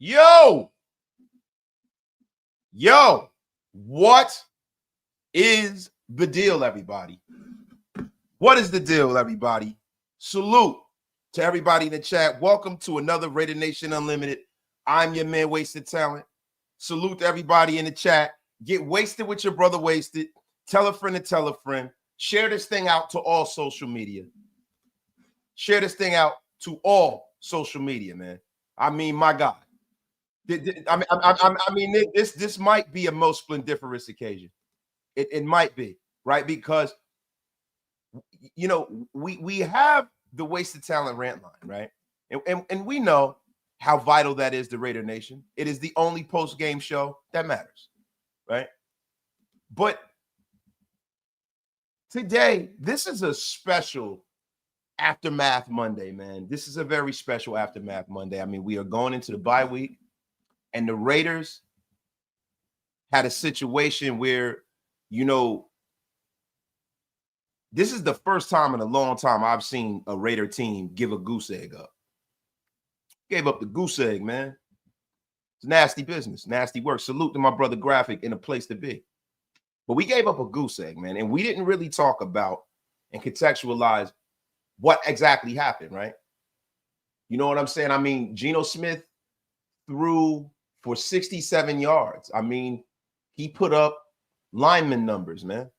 Yo, what is the deal, everybody? What is the deal, everybody? Salute to everybody in the chat. Welcome to another Raider Nation Unlimited. I'm your man, Wasted Talent. Salute to everybody in the chat. Get wasted with your brother, Wasted. Tell a friend to tell a friend. Share this thing out to all social media. Share this thing out to all social media, man. I mean, my God. I mean, this might be a most splendiferous occasion. It might be, right? Because we have the Wasted Talent rant line, right? And we know how vital that is to Raider Nation. It is the only post-game show that matters, right? But today, this is a special Aftermath Monday, man. This is a very special Aftermath Monday. I mean, we are going into the bye week, and the Raiders had a situation where, this is the first time in a long time I've seen a Raider team give a goose egg up. Gave up the goose egg, man. It's nasty business, nasty work. Salute to my brother Graphic in a place to be. But we gave up a goose egg, man, and we didn't really talk about and contextualize what exactly happened, right? You know what I'm saying? I mean, Geno Smith threw for 67 yards. I mean, he put up lineman numbers, man.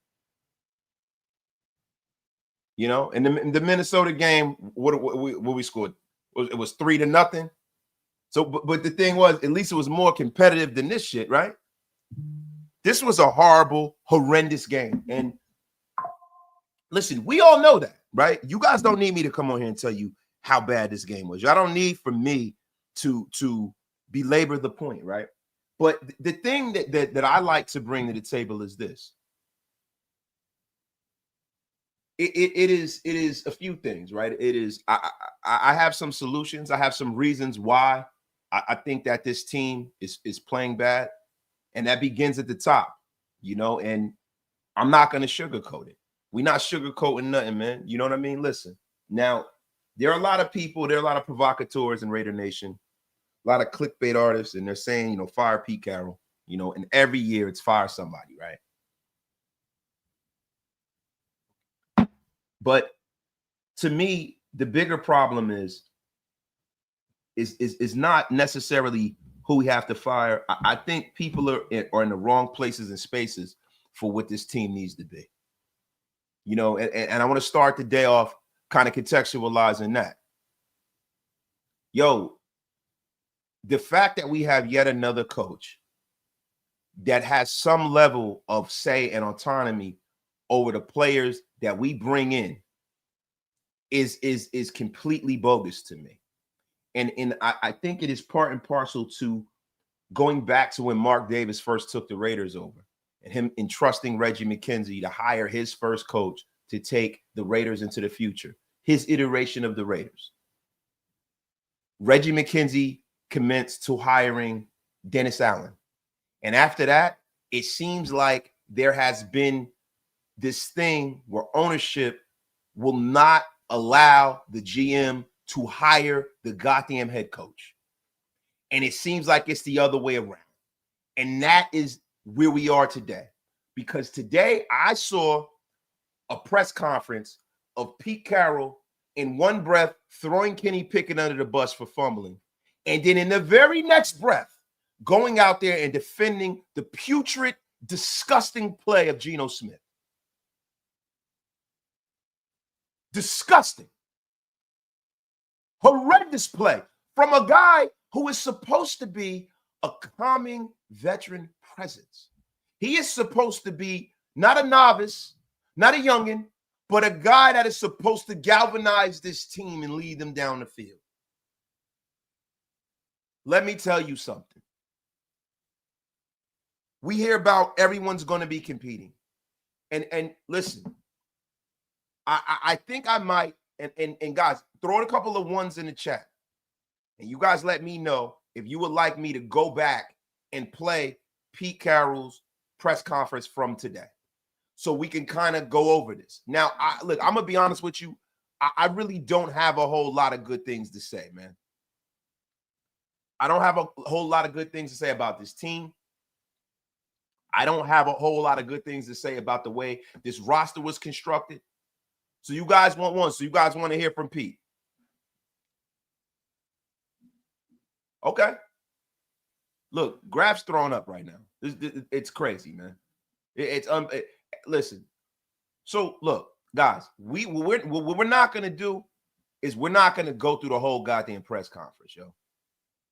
In the Minnesota game, what we scored? It was 3-0. So, but the thing was, at least it was more competitive than this shit, right? This was a horrible, horrendous game. And listen, we all know that, right? You guys don't need me to come on here and tell you how bad this game was. Y'all don't need for me to belabor the point, right? But the thing that I like to bring to the table is this. It is a few things, right? It is I have some solutions. I have some reasons why I think that this team is playing bad, and that begins at the top, and I'm not going to sugarcoat it. We're not sugarcoating nothing, man. You know what I mean? Listen, now, there are a lot of people, there are a lot of provocateurs in Raider Nation, a lot of clickbait artists, and they're saying, fire Pete Carroll, and every year it's fire somebody, right? But to me, the bigger problem is not necessarily who we have to fire. I think people are in the wrong places and spaces for what this team needs to be. And I want to start the day off kind of contextualizing that. The fact that we have yet another coach that has some level of say and autonomy over the players that we bring in is completely bogus to me. And I think it is part and parcel to going back to when Mark Davis first took the Raiders over and him entrusting Reggie McKenzie to hire his first coach to take the Raiders into the future, his iteration of the Raiders. Reggie McKenzie commenced to hiring Dennis Allen. And after that, it seems like there has been this thing where ownership will not allow the GM to hire the goddamn head coach. And it seems like it's the other way around. And that is where we are today. Because today I saw a press conference of Pete Carroll in one breath throwing Kenny Pickett under the bus for fumbling. And then in the very next breath, going out there and defending the putrid, disgusting play of Geno Smith. Disgusting. Horrendous play from a guy who is supposed to be a calming veteran presence. He is supposed to be not a novice, not a youngin', but a guy that is supposed to galvanize this team and lead them down the field. Let me tell you something. We hear about everyone's going to be competing. And listen, I think I might, and guys, throw a couple of ones in the chat. And you guys let me know if you would like me to go back and play Pete Carroll's press conference from today, so we can kind of go over this. Now, look, I'm going to be honest with you. I really don't have a whole lot of good things to say, man. I don't have a whole lot of good things to say about this team. I don't have a whole lot of good things to say about the way this roster was constructed. So you guys want one. So you guys want to hear from Pete. Okay. Look, Graf's throwing up right now. It's crazy, man. Listen. So look, guys, what we're not gonna do is we're not gonna go through the whole goddamn press conference, yo.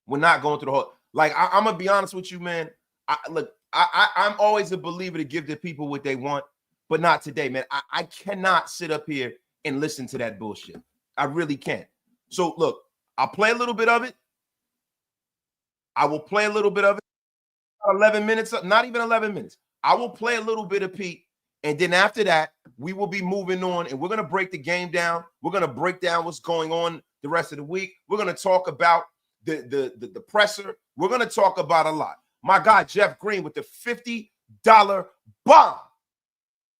We're not going through the whole. Like I'm gonna be honest with you, man. I'm always a believer to give the people what they want, but not today, man. I cannot sit up here and listen to that bullshit. I really can't. So look, I'll play a little bit of it. I will play a little bit of it. 11 minutes, not even 11 minutes. I will play a little bit of Pete. And then after that, we will be moving on and we're going to break the game down. We're going to break down what's going on the rest of the week. We're going to talk about the presser. We're going to talk about a lot. My guy, Jeff Green, with the $50 bomb.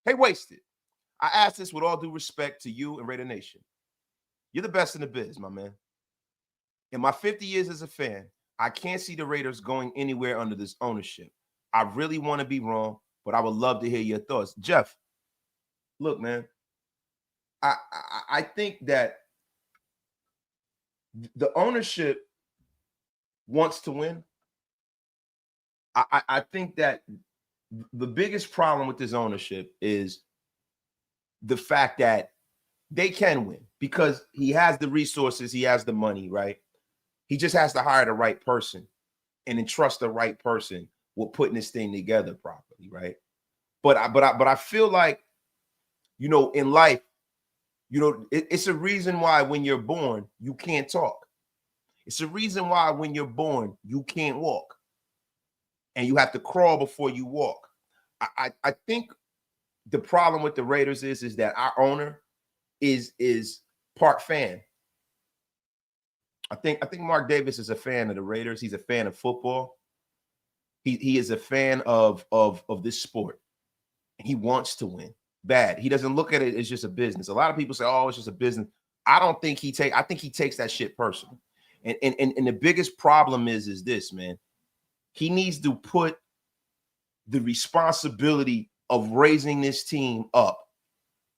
Hey, Wasted. I ask this with all due respect to you and Raider Nation. You're the best in the biz, my man. In my 50 years as a fan, I can't see the Raiders going anywhere under this ownership. I really want to be wrong, but I would love to hear your thoughts. Jeff, look, man, I think that the ownership wants to win. I think that the biggest problem with this ownership is the fact that they can win because he has the resources, he has the money, right? He just has to hire the right person and entrust the right person with putting this thing together properly, right? But I feel like, you know, in life, you know, it's a reason why when you're born, you can't talk. It's a reason why when you're born, you can't walk. And you have to crawl before you walk. I think the problem with the Raiders is that our owner is part fan. I think Mark Davis is a fan of the Raiders. He's a fan of football. He is a fan of this sport. He wants to win bad. He doesn't look at it as just a business. A lot of people say, "Oh, it's just a business." I think he takes that shit personal. And the biggest problem is this, man. He needs to put the responsibility of raising this team up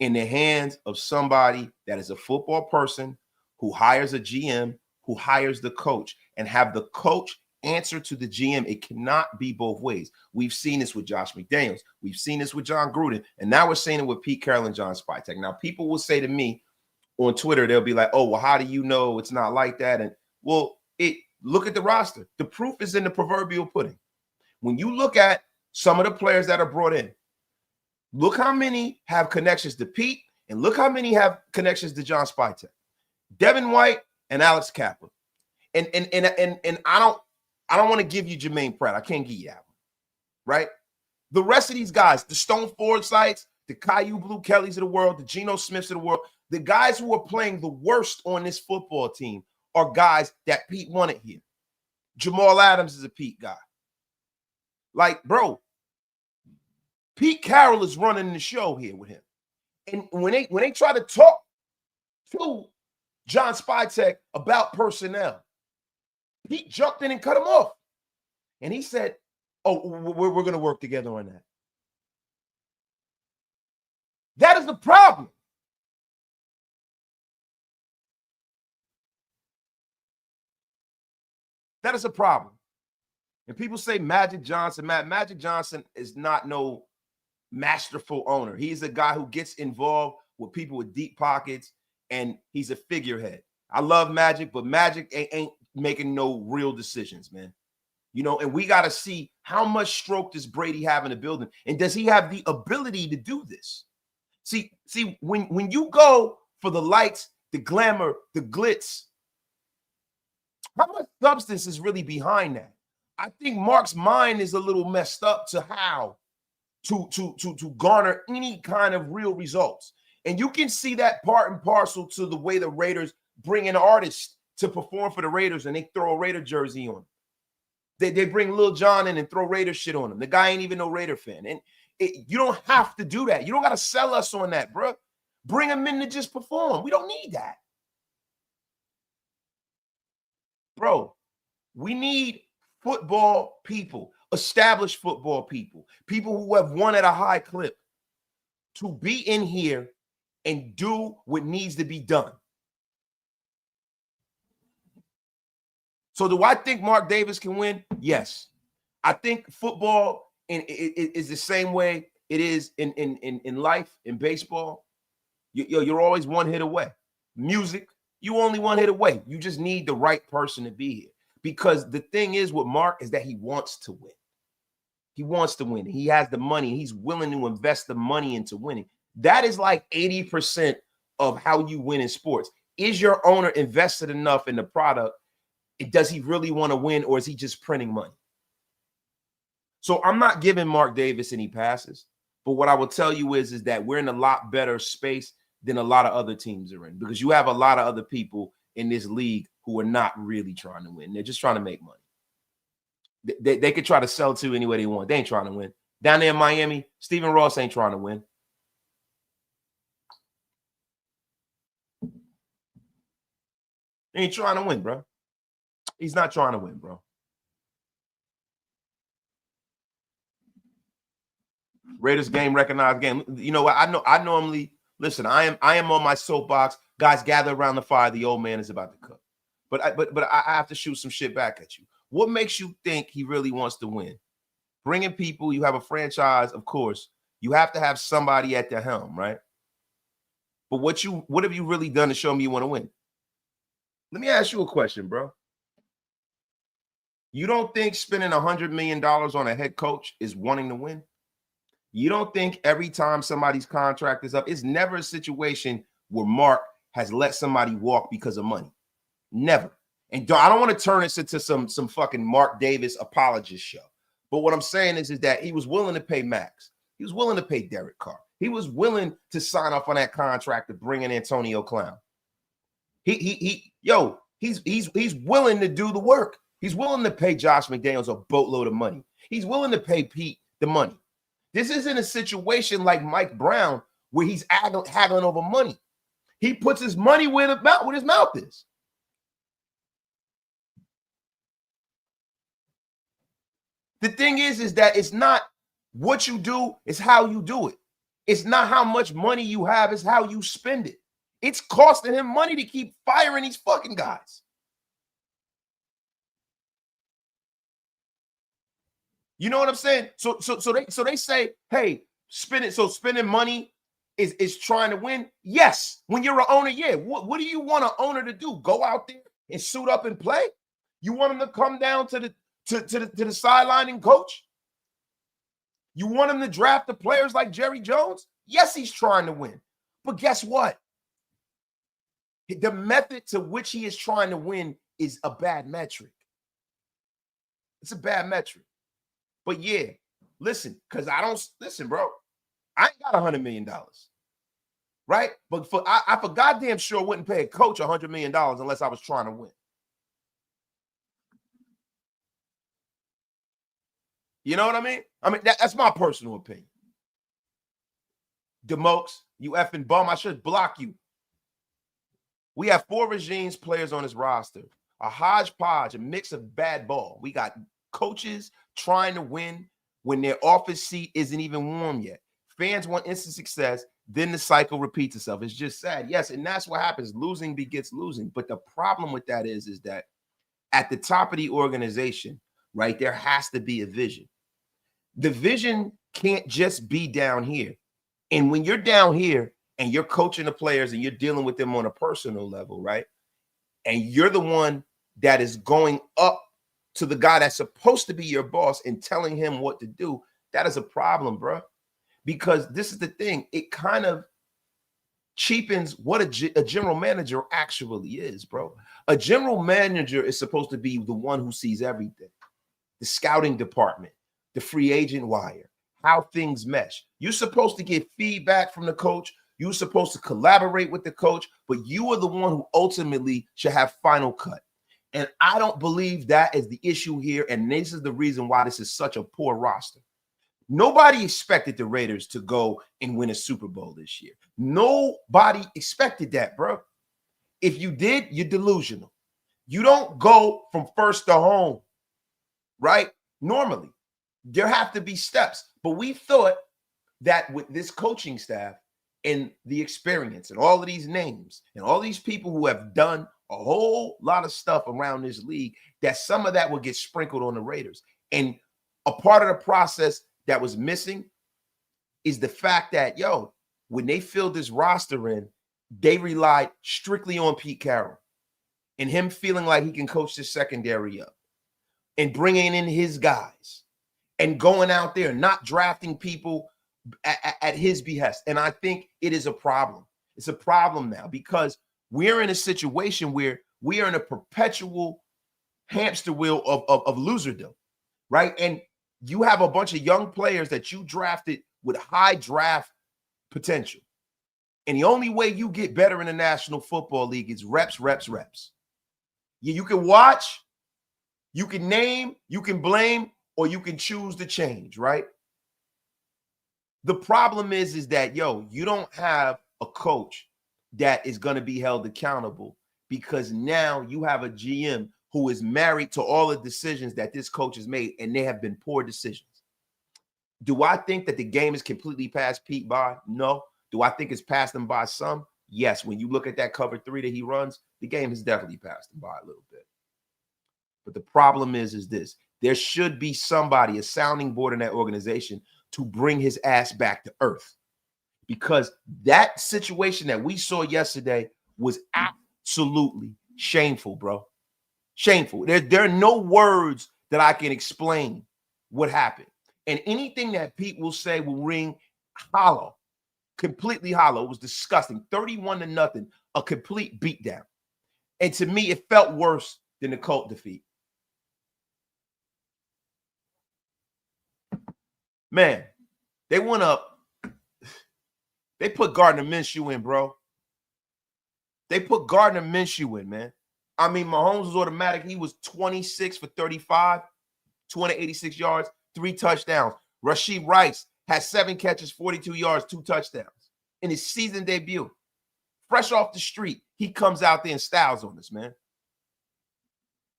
in the hands of somebody that is a football person who hires a GM, who hires the coach, and have the coach answer to the GM. It cannot be both ways. We've seen this with Josh McDaniels. We've seen this with John Gruden. And now we're seeing it with Pete Carroll and John Spytek. Now, people will say to me on Twitter, they'll be like, "Oh, well, how do you know it's not like that?" And well, look at the roster. The proof is in the proverbial pudding. When you look at some of the players that are brought in, look how many have connections to Pete, and look how many have connections to John Spytek. Devin White and Alex Kappa. And I don't want to give you Jermaine Pratt. I can't give you that one, right? The rest of these guys, the Stone Forsythes, the Caillou Blue Kellys of the world, the Geno Smiths of the world, the guys who are playing the worst on this football team are guys that Pete wanted here. Jamal Adams is a Pete guy. Like, bro, Pete Carroll is running the show here with him. And when they try to talk to John Spytek about personnel, Pete jumped in and cut him off. And he said, "Oh, we're going to work together on that." That is the problem. That is a problem. And people say Magic Johnson. Magic Johnson is not no masterful owner. He's a guy who gets involved with people with deep pockets, and he's a figurehead. I love Magic, but Magic ain't making no real decisions, man. You know, and we got to see how much stroke does Brady have in the building, and does he have the ability to do this? See, when you go for the lights, the glamour, the glitz, how much substance is really behind that? I think Mark's mind is a little messed up to how to garner any kind of real results. And you can see that part and parcel to the way the Raiders bring in artists to perform for the Raiders, and they throw a Raider jersey on. They bring Lil Jon in and throw Raider shit on him. The guy ain't even no Raider fan. And you don't have to do that. You don't got to sell us on that, bro. Bring him in to just perform. We don't need that. Bro, We need football people, established football people, people who have won at a high clip to be in here and do what needs to be done. So do I think Mark Davis can win? Yes. I think football is the same way it is in life, in baseball. You're always one hit away. Music, you only one hit away. You just need the right person to be here. Because the thing is with Mark is that he wants to win. He wants to win. He has the money. He's willing to invest the money into winning. That is like 80% of how you win in sports. Is your owner invested enough in the product? Does he really want to win, or is he just printing money? So I'm not giving Mark Davis any passes. But what I will tell you is that we're in a lot better space than a lot of other teams are in, because you have a lot of other people in this league who are not really trying to win. They're just trying to make money. They could try to sell to any way they want. They ain't trying to win. Down there in Miami, Stephen Ross ain't trying to win. He ain't trying to win, bro. He's not trying to win, bro. Raiders game, recognized game. You know what? I normally listen. I am on my soapbox. Guys, gather around the fire. The old man is about to cook. But I have to shoot some shit back at you. What makes you think he really wants to win? Bringing people. You have a franchise, of course. You have to have somebody at the helm, right? But what have you really done to show me you want to win? Let me ask you a question, bro. You don't think spending $100 million on a head coach is wanting to win? You don't think every time somebody's contract is up, it's never a situation where Mark has let somebody walk because of money. Never. And I don't want to turn this into some fucking Mark Davis apologist show. But what I'm saying is that he was willing to pay Max. He was willing to pay Derek Carr. He was willing to sign off on that contract to bring in Antonio Clown. He's willing to do the work. He's willing to pay Josh McDaniels a boatload of money. He's willing to pay Pete the money. This isn't a situation like Mike Brown where he's haggling over money. He puts his money where his mouth is. The thing is that it's not what you do, it's how you do it. It's not how much money you have, it's how you spend it. It's costing him money to keep firing these fucking guys. You know what I'm saying? So they say, hey, spending money is trying to win. Yes, when you're an owner, yeah. What do you want an owner to do? Go out there and suit up and play? You want him to come down to the sideline and coach? You want him to draft the players like Jerry Jones? Yes, he's trying to win. But guess what? The method to which he is trying to win is a bad metric. It's a bad metric. But yeah, listen, because bro. I ain't got $100 million. Right? But I for goddamn sure wouldn't pay a coach $100 million unless I was trying to win. You know what I mean? That's my personal opinion. Demokes, you effing bum. I should block you. We have 4 regimes players on this roster. A hodgepodge, a mix of bad ball. We got coaches trying to win when their office seat isn't even warm yet. Fans want instant success. Then the cycle repeats itself. It's just sad. Yes, and that's what happens. Losing begets losing. But the problem with that is that at the top of the organization, right, there has to be a vision. The vision can't just be down here. And when you're down here and you're coaching the players and you're dealing with them on a personal level, right, and you're the one that is going up to the guy that's supposed to be your boss and telling him what to do, that is a problem, bro. Because this is the thing. It kind of cheapens what a general manager actually is, bro. A general manager is supposed to be the one who sees everything. The scouting department, the free agent wire, how things mesh. You're supposed to get feedback from the coach. You're supposed to collaborate with the coach, but you are the one who ultimately should have final cut. And I don't believe that is the issue here. And this is the reason why this is such a poor roster. Nobody expected the Raiders to go and win a Super Bowl this year. Nobody expected that, bro. If you did, you're delusional. You don't go from first to home, right? Normally, there have to be steps. But we thought that with this coaching staff and the experience and all of these names and all these people who have done a whole lot of stuff around this league, that some of that would get sprinkled on the Raiders. And a part of the process that was missing is the fact that, when they filled this roster in, they relied strictly on Pete Carroll and him feeling like he can coach the secondary up and bringing in his guys and going out there, not drafting people at his behest. And I think it is a problem. It's a problem now because we're in a situation where we are in a perpetual hamster wheel of loserdom, right? And you have a bunch of young players that you drafted with high draft potential. And the only way you get better in the National Football League is reps, reps, reps. You can watch, you can name, you can blame, or you can choose to change, right? The problem is that, you don't have a coach that is going to be held accountable because now you have a GM who is married to all the decisions that this coach has made, and they have been poor decisions. Do I think that the game is completely passed Pete by? No. Do I think it's passed him by some? Yes. When you look at that cover 3 that he runs, the game has definitely passed him by a little bit. But the problem is this. There should be somebody, a sounding board in that organization, to bring his ass back to earth. Because that situation that we saw yesterday was absolutely shameful, bro. Shameful. There are no words that I can explain what happened. And anything that Pete will say will ring hollow, completely hollow. It was disgusting. 31-0, a complete beatdown. And to me, it felt worse than the Colt defeat. Man, they went up. They put Gardner Minshew in, bro. They put Gardner Minshew in, man. I mean, Mahomes was automatic. He was 26 for 35, 286 yards, 3 touchdowns. Rashee Rice had 7 catches, 42 yards, 2 touchdowns in his season debut. Fresh off the street, he comes out there and styles on us, man.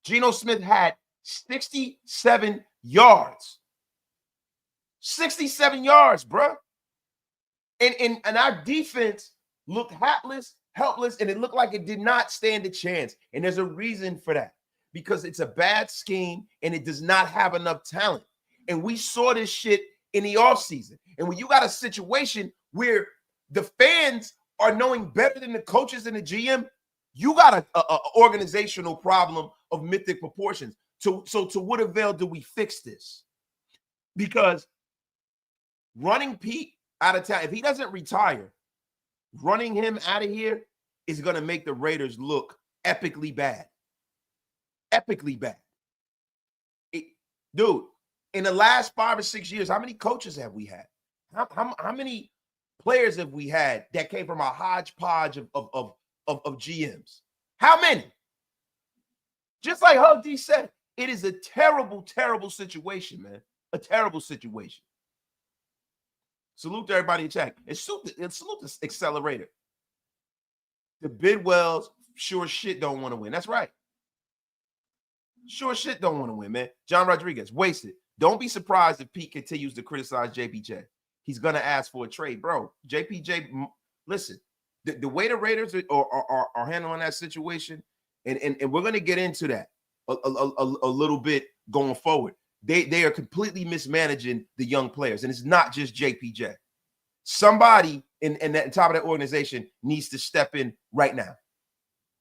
Geno Smith had 67 yards. 67 yards, bro. And our defense looked hapless, helpless, and it looked like it did not stand a chance. And there's a reason for that, because it's a bad scheme and it does not have enough talent. And we saw this shit in the offseason. And when you got a situation where the fans are knowing better than the coaches and the GM, you got a organizational problem of mythic proportions. So to what avail do we fix this? Because running Pete out of town, if he doesn't retire, running him out of here is going to make the Raiders look epically bad. Epically bad. Dude, in the last 5 or 6 years, how many coaches have we had? How many players have we had that came from a hodgepodge of GMs? How many? Just like Hug D said, it is a terrible, terrible situation, man. A terrible situation. Salute to everybody in chat. And salute the accelerator. The Bidwells sure shit don't want to win. That's right. Sure shit don't want to win, man. John Rodriguez, wasted. Don't be surprised if Pete continues to criticize JPJ. He's going to ask for a trade. Bro, JPJ, listen, the way the Raiders are handling that situation, and we're going to get into that a little bit going forward. They are completely mismanaging the young players, and it's not just JPJ. Somebody in that top of that organization needs to step in right now.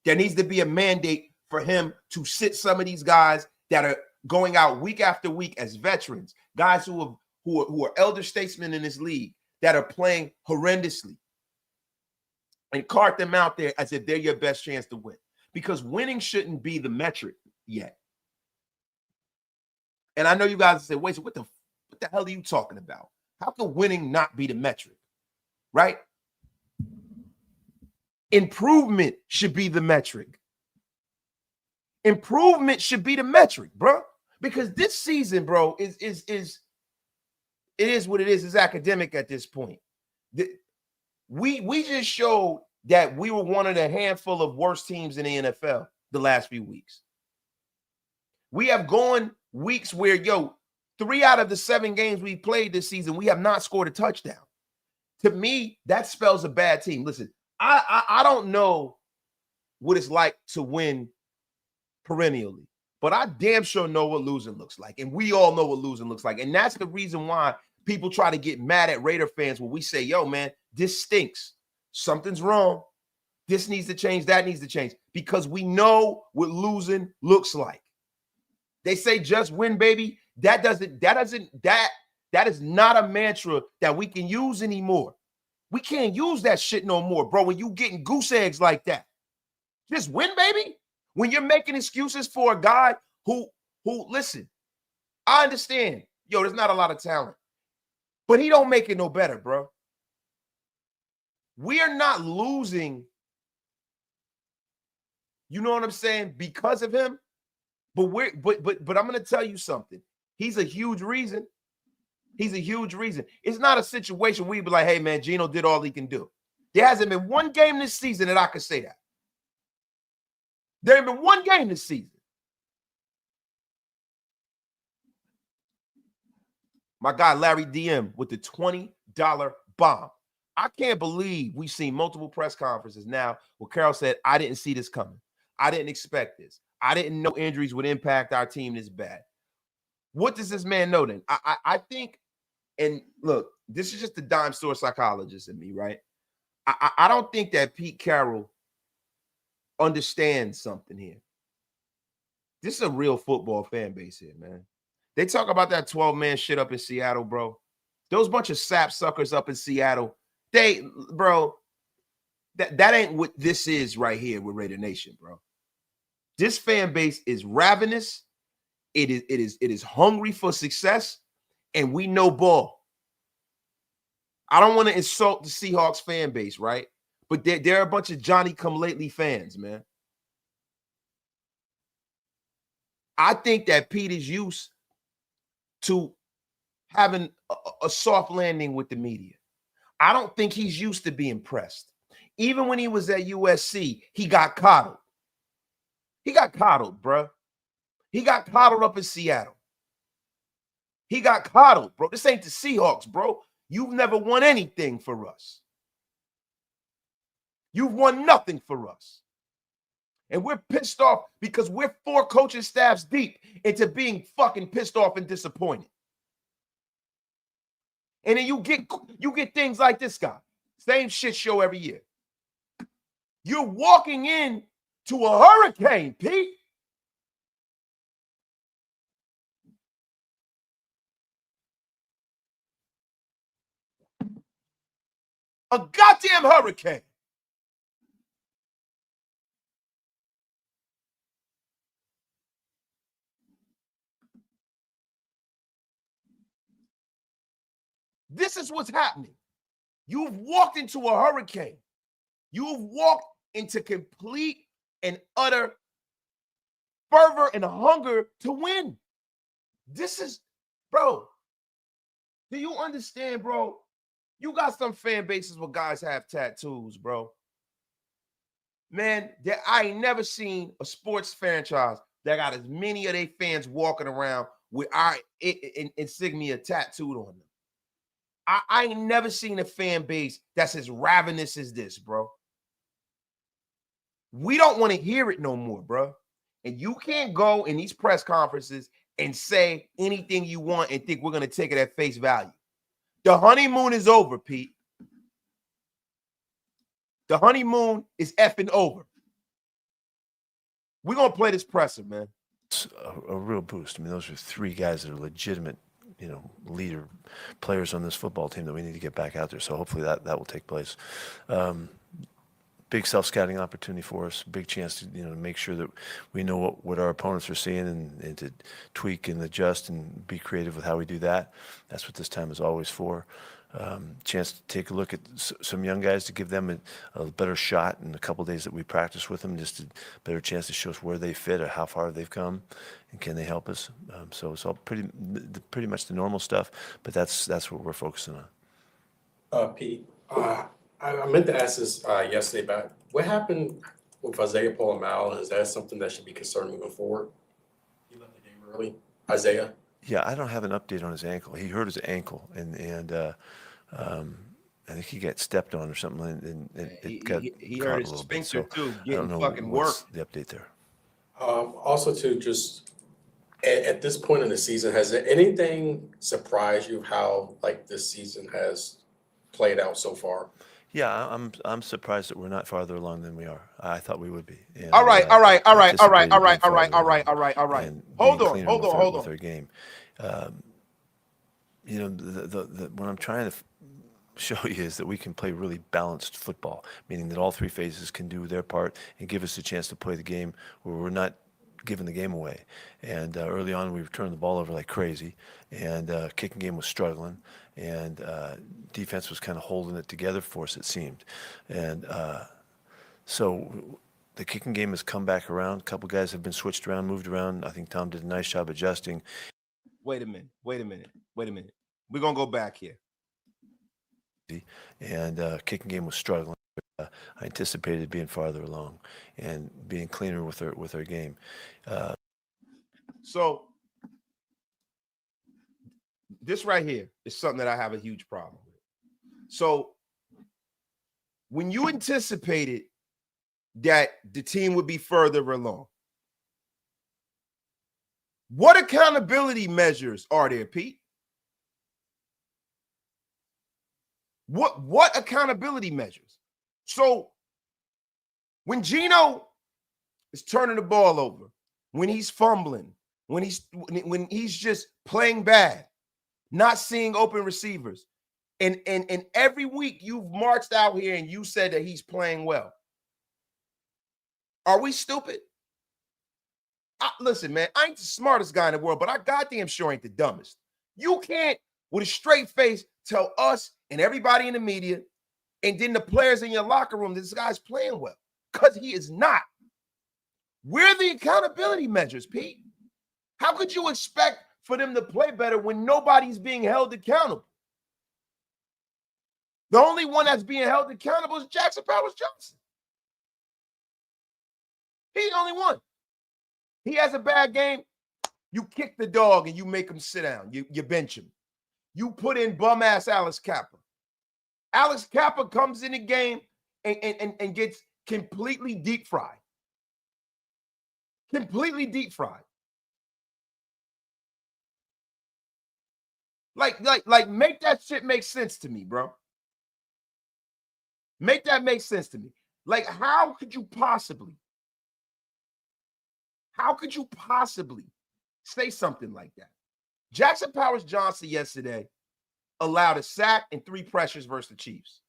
There needs to be a mandate for him to sit some of these guys that are going out week after week as veterans, guys who are elder statesmen in this league that are playing horrendously, and cart them out there as if they're your best chance to win. Because winning shouldn't be the metric yet. And I know you guys say, wait, so what the hell are you talking about? How can winning not be the metric? Right? Improvement should be the metric. Improvement should be the metric, bro. Because this season, bro, it is what it is. It's academic at this point. We just showed that we were one of the handful of worst teams in the NFL. the last few weeks. We have gone weeks where, 3 out of the 7 games we played this season, we have not scored a touchdown. To me, that spells a bad team. Listen, I don't know what it's like to win perennially, but I damn sure know what losing looks like. And we all know what losing looks like. And that's the reason why people try to get mad at Raider fans when we say, yo, man, this stinks. Something's wrong. This needs to change. That needs to change. Because we know what losing looks like. They say just win, baby. That is not a mantra that we can use anymore. We can't use that shit no more, bro. When you getting goose eggs like that. Just win, baby. When you're making excuses for a guy who listen, I understand. There's not a lot of talent. But he don't make it no better, bro. We are not losing, you know what I'm saying, because of him. But I'm going to tell you something. He's a huge reason. He's a huge reason. It's not a situation where you be like, hey, man, Geno did all he can do. There hasn't been one game this season that I could say that. There ain't been one game this season. My guy, Larry DM, with the $20 bomb. I can't believe we've seen multiple press conferences now where Carroll said, I didn't see this coming. I didn't expect this. I didn't know injuries would impact our team this bad. What does this man know then? I think, and look, this is just the dime store psychologist in me, right? I don't think that Pete Carroll understands something here. This is a real football fan base here, man. They talk about that 12-man shit up in Seattle, bro. Those bunch of sap suckers up in Seattle, that ain't what this is right here with Raider Nation, bro. This fan base is ravenous. It is hungry for success, and we know ball. I don't want to insult the Seahawks fan base, right? But they're a bunch of Johnny-come-lately fans, man. I think that Pete is used to having a soft landing with the media. I don't think he's used to being pressed. Even when he was at USC, he got coddled. He got coddled, bro. He got coddled up in Seattle. He got coddled, bro. This ain't the Seahawks, bro. You've never won anything for us. You've won nothing for us. And we're pissed off because we're 4 coaching staffs deep into being fucking pissed off and disappointed. And then you get things like this guy. Same shit show every year. You're walking in to a hurricane, Pete. A goddamn hurricane. This is what's happening. You've walked into a hurricane. You've walked into complete and utter fervor and hunger to win. This is, bro, do you understand, bro? You got some fan bases where guys have tattoos, bro. Man, I ain't never seen a sports franchise that got as many of their fans walking around with our insignia tattooed on them. I ain't never seen a fan base that's as ravenous as this, bro. We don't want to hear it no more, bro. And you can't go in these press conferences and say anything you want and think we're going to take it at face value. The honeymoon is over, Pete. The honeymoon is effing over. We're going to play this presser, man. It's a real boost. I mean, those are 3 guys that are legitimate, leader players on this football team that we need to get back out there. So hopefully that will take place. Big self-scouting opportunity for us. Big chance to make sure that we know what our opponents are seeing and to tweak and adjust and be creative with how we do that. That's what this time is always for. Chance to take a look at some young guys to give them a better shot in a couple of days that we practice with them, just a better chance to show us where they fit or how far they've come and can they help us. So it's all pretty much the normal stuff, but that's what we're focusing Pete, I meant to ask this yesterday, but what happened with Isaiah Paul-Mal, is that something that should be concerned moving forward? He left the game early. Isaiah? Yeah, I don't have an update on his ankle. He hurt his ankle, and I think he got stepped on or something, and it got he caught hurt a his little bit. sphincter So too, I don't getting know fucking what's work. the update there. Also, too, just at this point in the season, has there anything surprised you how like this season has played out so far? Yeah, I'm surprised that we're not farther along than we are. I thought we would be. And, All right. anticipated being farther along And being hold on, cleaner with our game. What I'm trying to show you is that we can play really balanced football, meaning that all three phases can do their part and give us a chance to play the game where we're not giving the game away. And early on, we were turning the ball over like crazy, and kicking game was struggling, and defense was kind of holding it together for us, it seemed. And so the kicking game has come back around. A couple guys have been switched around, moved around. I think Tom did a nice job adjusting. Wait a minute. We're going to go back here. And kicking game was struggling. I anticipated being farther along and being cleaner with our game. So this right here is something that I have a huge problem with. So when you anticipated that the team would be further along, what accountability measures are there, Pete? What accountability measures? So when Gino is turning the ball over, when he's fumbling, when he's just playing bad, not seeing open receivers, and every week you've marched out here and you said that he's playing well. Are we stupid? Listen, man, I ain't the smartest guy in the world, but I goddamn sure ain't the dumbest. You can't, with a straight face, tell us and everybody in the media and then the players in your locker room that this guy's playing well, because he is not. Where are the accountability measures, Pete? How could you expect for them to play better when nobody's being held accountable? The only one that's being held accountable is Jackson Powers-Johnson. He's the only one. He has a bad game, you kick the dog and you make him sit down. You bench him. You put in bum-ass Alex Kappa. Alex Kappa comes in the game and gets completely deep fried. Completely deep fried. Like make that shit make sense to me, bro. Make that make sense to me. Like, how could you possibly say something like that? Jackson Powers-Johnson yesterday allowed a sack and 3 pressures versus the Chiefs.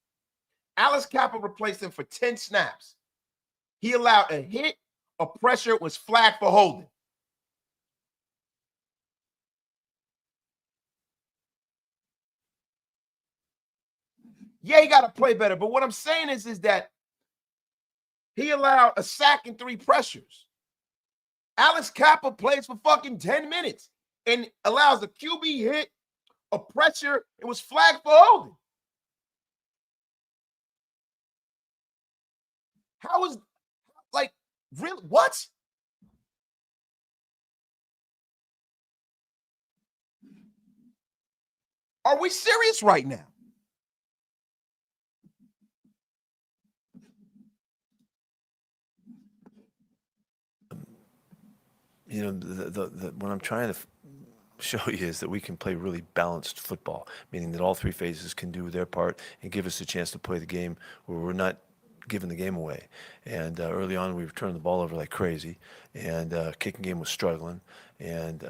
Alex Kappa replaced him for 10 snaps. He allowed a hit, a pressure, was flagged for holding. Yeah, he got to play better. But what I'm saying is that he allowed a sack and 3 pressures. Alex Kappa plays for fucking 10 minutes and allows a QB hit, a pressure. It was flagged for holding. How is, like, really, what? Are we serious right now? What I'm trying to show you is that we can play really balanced football, meaning that all three phases can do their part and give us a chance to play the game where we're not giving the game away. And early on, we were turning the ball over like crazy, and kicking game was struggling, and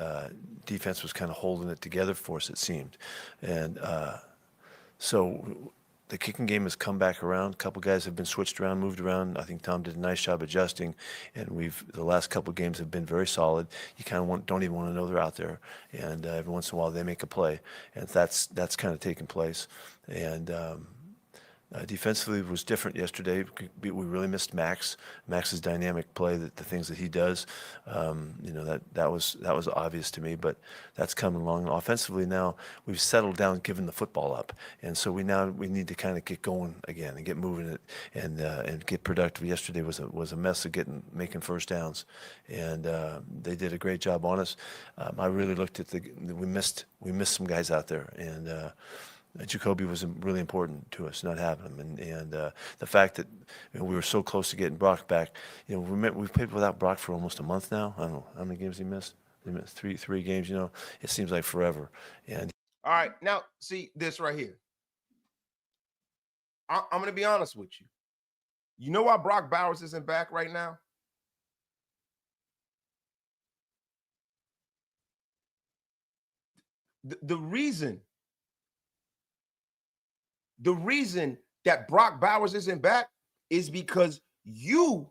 defense was kind of holding it together for us, it seemed. And so the kicking game has come back around. A couple guys have been switched around, moved around. I think Tom did a nice job adjusting, and the last couple games have been very solid. You kind of don't even want to know they're out there, and every once in a while they make a play, and that's kind of taken place. And Defensively was different yesterday. We really missed Max's dynamic play, the things that he does. That was obvious to me, but that's coming along. Offensively now we've settled down, giving the football up, and so we need to kind of get going again and get moving it and get productive. Yesterday was a mess of making first downs, and they did a great job on us. I really looked at we missed some guys out there, and Jacoby was really important to us, not having him, and the fact that we were so close to getting Brock back. We've played without Brock for almost a month now. I don't know how many games he missed. He missed three games. It seems like forever. And all right, now see this right here. I'm going to be honest with you. You know why Brock Bowers isn't back right now? The reason that Brock Bowers isn't back is because you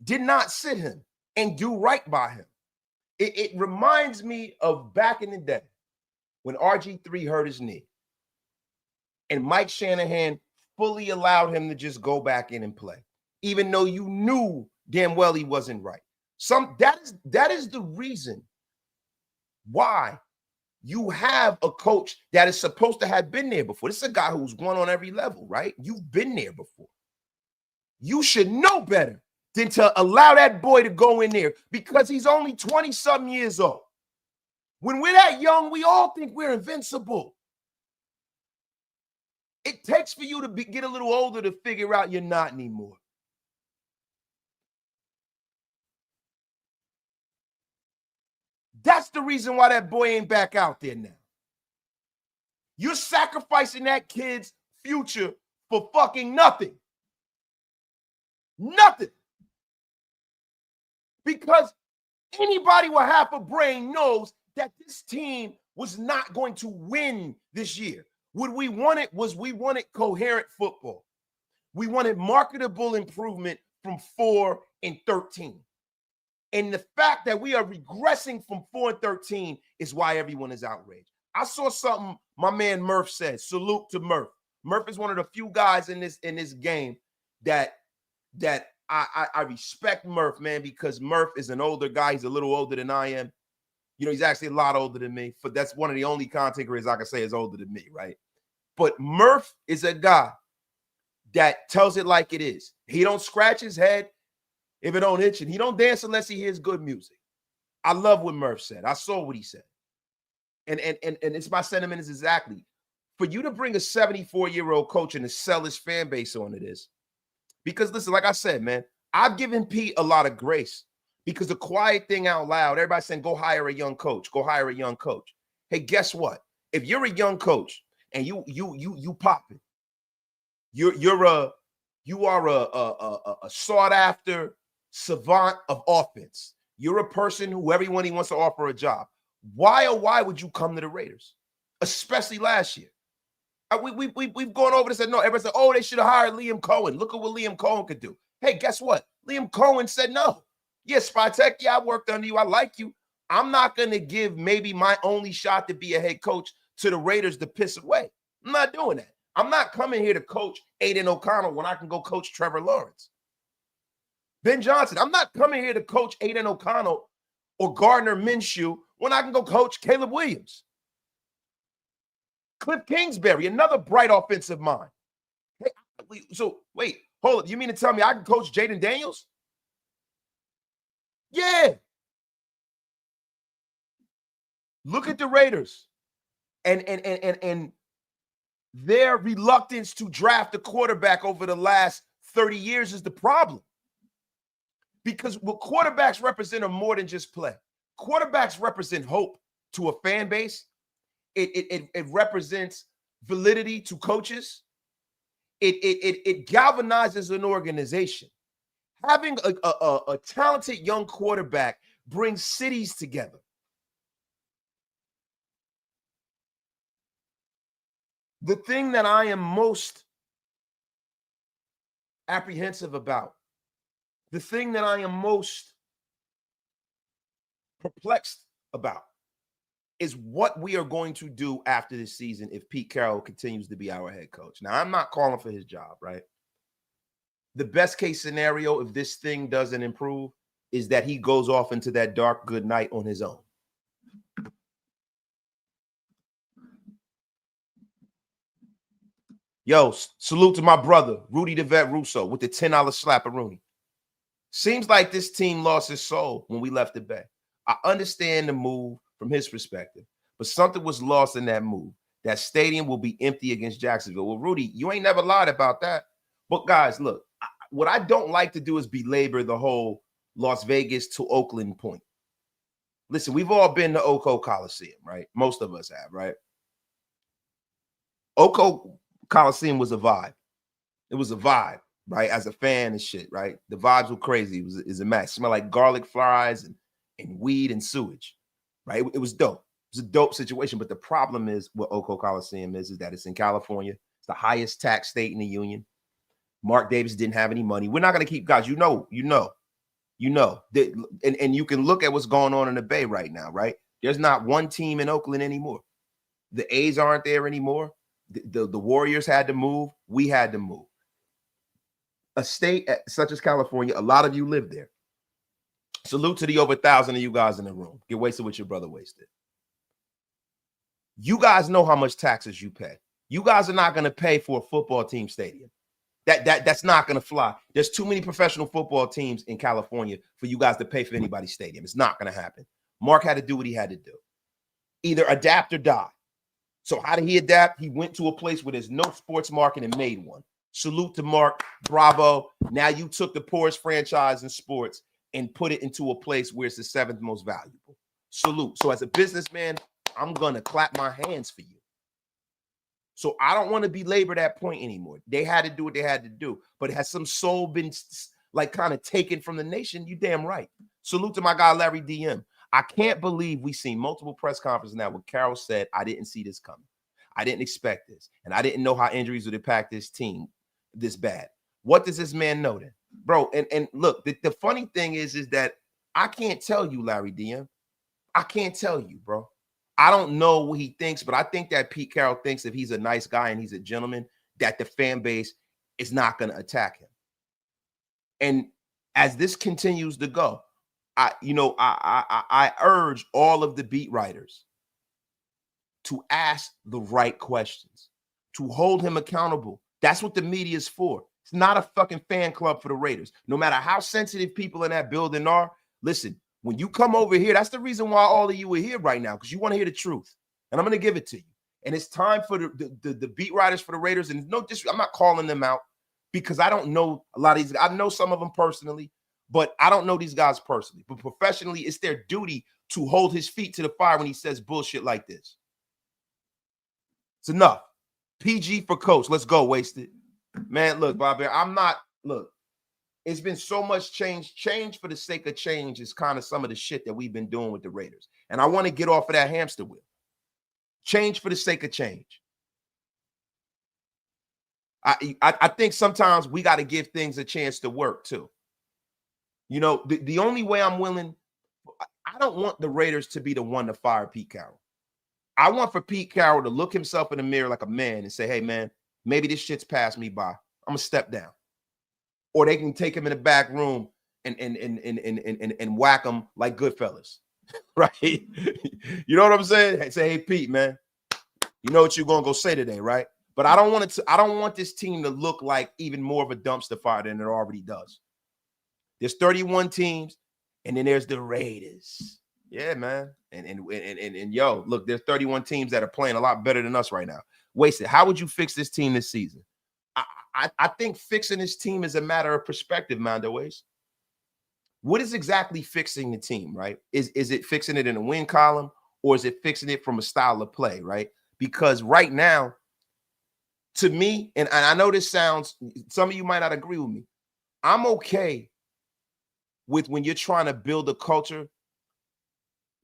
did not sit him and do right by him. It reminds me of back in the day when RG3 hurt his knee and Mike Shanahan fully allowed him to just go back in and play, even though you knew damn well he wasn't right. That is the reason why you have a coach that is supposed to have been there before. This is a guy who's won on every level, right? You've been there before. You should know better than to allow that boy to go in there because he's only 20-something years old. When we're that young, we all think we're invincible. It takes for you to get a little older to figure out you're not anymore. That's the reason why that boy ain't back out there now. You're sacrificing that kid's future for fucking nothing. Nothing. Because anybody with half a brain knows that this team was not going to win this year. What we wanted was coherent football. We wanted marketable improvement from 4-13. And the fact that we are regressing from 4-13 is why everyone is outraged. I saw something my man Murph said. Salute to Murph. Murph is one of the few guys in this game that I respect Murph, man, because Murph is an older guy. He's a little older than I am. He's actually a lot older than me. But that's one of the only content creators I can say is older than me, right? But Murph is a guy that tells it like it is. He don't scratch his head if it don't itch, and he don't dance unless he hears good music. I love what Murph said. I saw what he said. And it's my sentiment is exactly. For you to bring a 74-year-old coach and to sell his fan base onto this, because listen, like I said, man, I've given Pete a lot of grace because the quiet thing out loud, everybody's saying, go hire a young coach, go hire a young coach. Hey, guess what? If you're a young coach and you popping, you are a sought after savant of offense. You're a person who everyone he wants to offer a job. Why would you come to the Raiders, especially last year? We've gone over this and no, everybody said, oh, they should have hired Liam Cohen. Look at what Liam Cohen could do. Hey, guess what? Liam Cohen said no. Yes, Spytek, yeah, I worked under you. I like you. I'm not going to give maybe my only shot to be a head coach to the Raiders to piss away. I'm not doing that. I'm not coming here to coach Aiden O'Connell when I can go coach Trevor Lawrence. Ben Johnson, I'm not coming here to coach Aiden O'Connell or Gardner Minshew when I can go coach Caleb Williams. Cliff Kingsbury, another bright offensive mind. Hey, so wait, hold up. You mean to tell me I can coach Jaden Daniels? Yeah. Look at the Raiders and their reluctance to draft a quarterback over the last 30 years is the problem. Because what quarterbacks represent are more than just play. Quarterbacks represent hope to a fan base. It represents validity to coaches. It galvanizes an organization. Having a talented young quarterback brings cities together. The thing that I am most apprehensive about, the thing that I am most perplexed about is what we are going to do after this season if Pete Carroll continues to be our head coach. Now, I'm not calling for his job, right? The best case scenario, if this thing doesn't improve, is that he goes off into that dark good night on his own. Yo, salute to my brother, Rudy the Vet Russo, with the $10 slap-a-rooney. Seems like this team lost its soul when we left the Bay. I understand the move from his perspective, but something was lost in that move. That stadium will be empty against Jacksonville. Well, Rudy, you ain't never lied about that. But guys, look, what I don't like to do is belabor the whole Las Vegas to Oakland point. Listen, we've all been to Oco Coliseum, right? Most of us have, right? Oco Coliseum was a vibe. It was a vibe, right? As a fan and shit, right? The vibes were crazy. It was a match. It smelled like garlic fries and weed and sewage, right? It was dope. It was a dope situation. But the problem is what Oco Coliseum is that it's in California. It's the highest tax state in the union. Mark Davis didn't have any money. We're not going to keep, guys, you know, and you can look at what's going on in the Bay right now, right? There's not one team in Oakland anymore. The A's aren't there anymore. The Warriors had to move. We had to move. A state such as California, a lot of you live there. Salute to the over 1,000 of you guys in the room. Get wasted with your brother wasted. You guys know how much taxes you pay. You guys are not going to pay for a football team stadium. That's not going to fly. There's too many professional football teams in California for you guys to pay for anybody's stadium. It's not going to happen. Mark had to do what he had to do. Either adapt or die. So how did he adapt? He went to a place where there's no sports market and made one. Salute to Mark. Bravo. Now you took the poorest franchise in sports and put it into a place where it's the 7th most valuable. Salute. So as a businessman, I'm going to clap my hands for you. So I don't want to belabor that point anymore. They had to do what they had to do. But has some soul been like kind of taken from the nation? You damn right. Salute to my guy, Larry DM. I can't believe we've seen multiple press conferences now where Carroll said, I didn't see this coming. I didn't expect this. And I didn't know how injuries would impact this team this bad. What does this man know then? Bro, and look, the funny thing is that I can't tell you, Larry DM. I can't tell you, bro. I don't know what he thinks, but I think that Pete Carroll thinks if he's a nice guy and he's a gentleman, that the fan base is not going to attack him. And as this continues to go, I urge all of the beat writers to ask the right questions, to hold him accountable. That's what the media is for. It's not a fucking fan club for the Raiders. No matter how sensitive people in that building are, listen, when you come over here, that's the reason why all of you are here right now, because you want to hear the truth. And I'm going to give it to you. And it's time for the beat writers for the Raiders. And no disrespect, I'm not calling them out because I don't know a lot of these. I know some of them personally, but I don't know these guys personally. But professionally, it's their duty to hold his feet to the fire when he says bullshit like this. It's enough. PG for coach. Let's go, Wasted. Man, look, Bobby, it's been so much change. Change for the sake of change is kind of some of the shit that we've been doing with the Raiders. And I want to get off of that hamster wheel. Change for the sake of change. I think sometimes we got to give things a chance to work too. You know, the only way I'm willing, I don't want the Raiders to be the one to fire Pete Carroll. I want for Pete Carroll to look himself in the mirror like a man and say, hey, man, maybe this shit's passed me by. I'm going to step down. Or they can take him in the back room and whack him like Goodfellas, right? You know what I'm saying? Say, hey, Pete, man, you know what you're gonna go say today, right? But I don't want this team to look like even more of a dumpster fire than it already does. There's 31 teams, and then there's the Raiders. Yeah, man. And yo, look, there's 31 teams that are playing a lot better than us right now. Wasted. How would you fix this team this season? I think fixing this team is a matter of perspective, Mando Ways. What is exactly fixing the team, right? Is it fixing it in a win column, or is it fixing it from a style of play, right? Because right now, to me, and I know this sounds, some of you might not agree with me, I'm okay with when you're trying to build a culture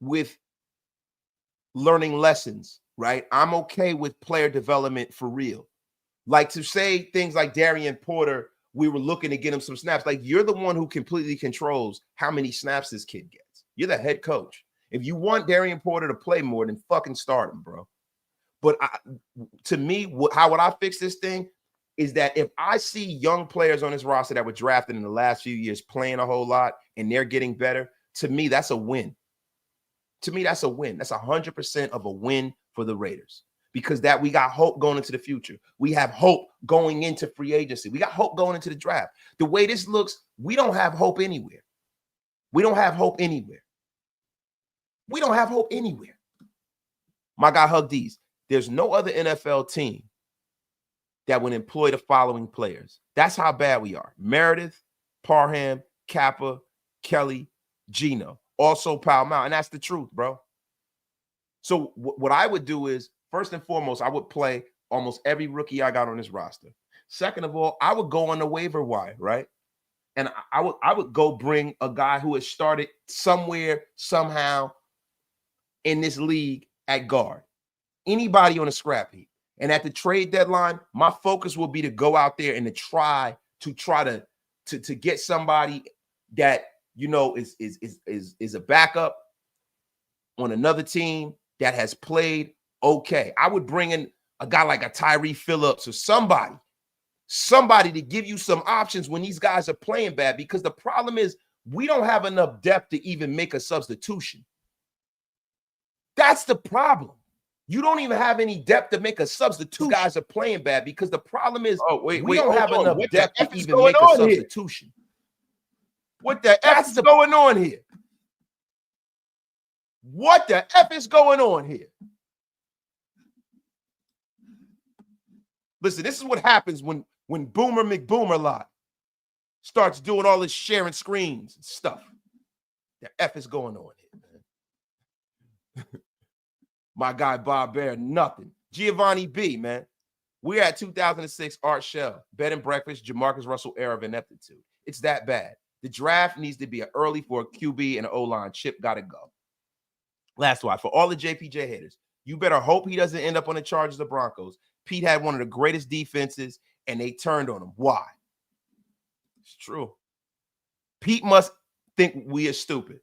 with learning lessons, right? I'm okay with player development for real. Like to say things like Darian Porter, we were looking to get him some snaps. Like you're the one who completely controls how many snaps this kid gets. You're the head coach. If you want Darian Porter to play more, then fucking start him, bro. But to me, how would I fix this thing is that if I see young players on this roster that were drafted in the last few years playing a whole lot and they're getting better, to me, that's a win. To me, that's a win. That's 100% of a win for the Raiders because that we got hope going into the future. We have hope going into free agency. We got hope going into the draft. The way this looks, we don't have hope anywhere. We don't have hope anywhere. We don't have hope anywhere. My guy Hug D's. There's no other NFL team that would employ the following players. That's how bad we are. Meredith, Parham, Kappa, Kelly, Gino. Also Pal Mal. And that's the truth, bro. So what I would do is, first and foremost, I would play almost every rookie I got on this roster. Second of all, I would go on the waiver wire, right? And I would go bring a guy who has started somewhere, somehow in this league at guard. Anybody on a scrap heap. And at the trade deadline, my focus will be to go out there and to try to get somebody that, you know, is a backup on another team that has played okay. I would bring in a guy like a Tyree Phillips or somebody to give you some options when these guys are playing bad, because the problem is we don't have enough depth to even make a substitution. That's the problem. You don't even have any depth to make a substitution. These guys are playing bad because the problem is we don't have enough depth to even make a substitution. What the F is going on here? What the F is going on here? Listen, this is what happens when Boomer McBoomer lot starts doing all this sharing screens and stuff. The F is going on here, man. My guy Bob Bear, nothing. Giovanni B, man. We're at 2006 Art Shell, bed and breakfast, Jamarcus Russell era of ineptitude. It's that bad. The draft needs to be an early for a QB and an O-line. Chip got to go. Last one. For all the JPJ haters, you better hope he doesn't end up on the Chargers or Broncos. Pete had one of the greatest defenses, and they turned on him. Why? It's true. Pete must think we are stupid.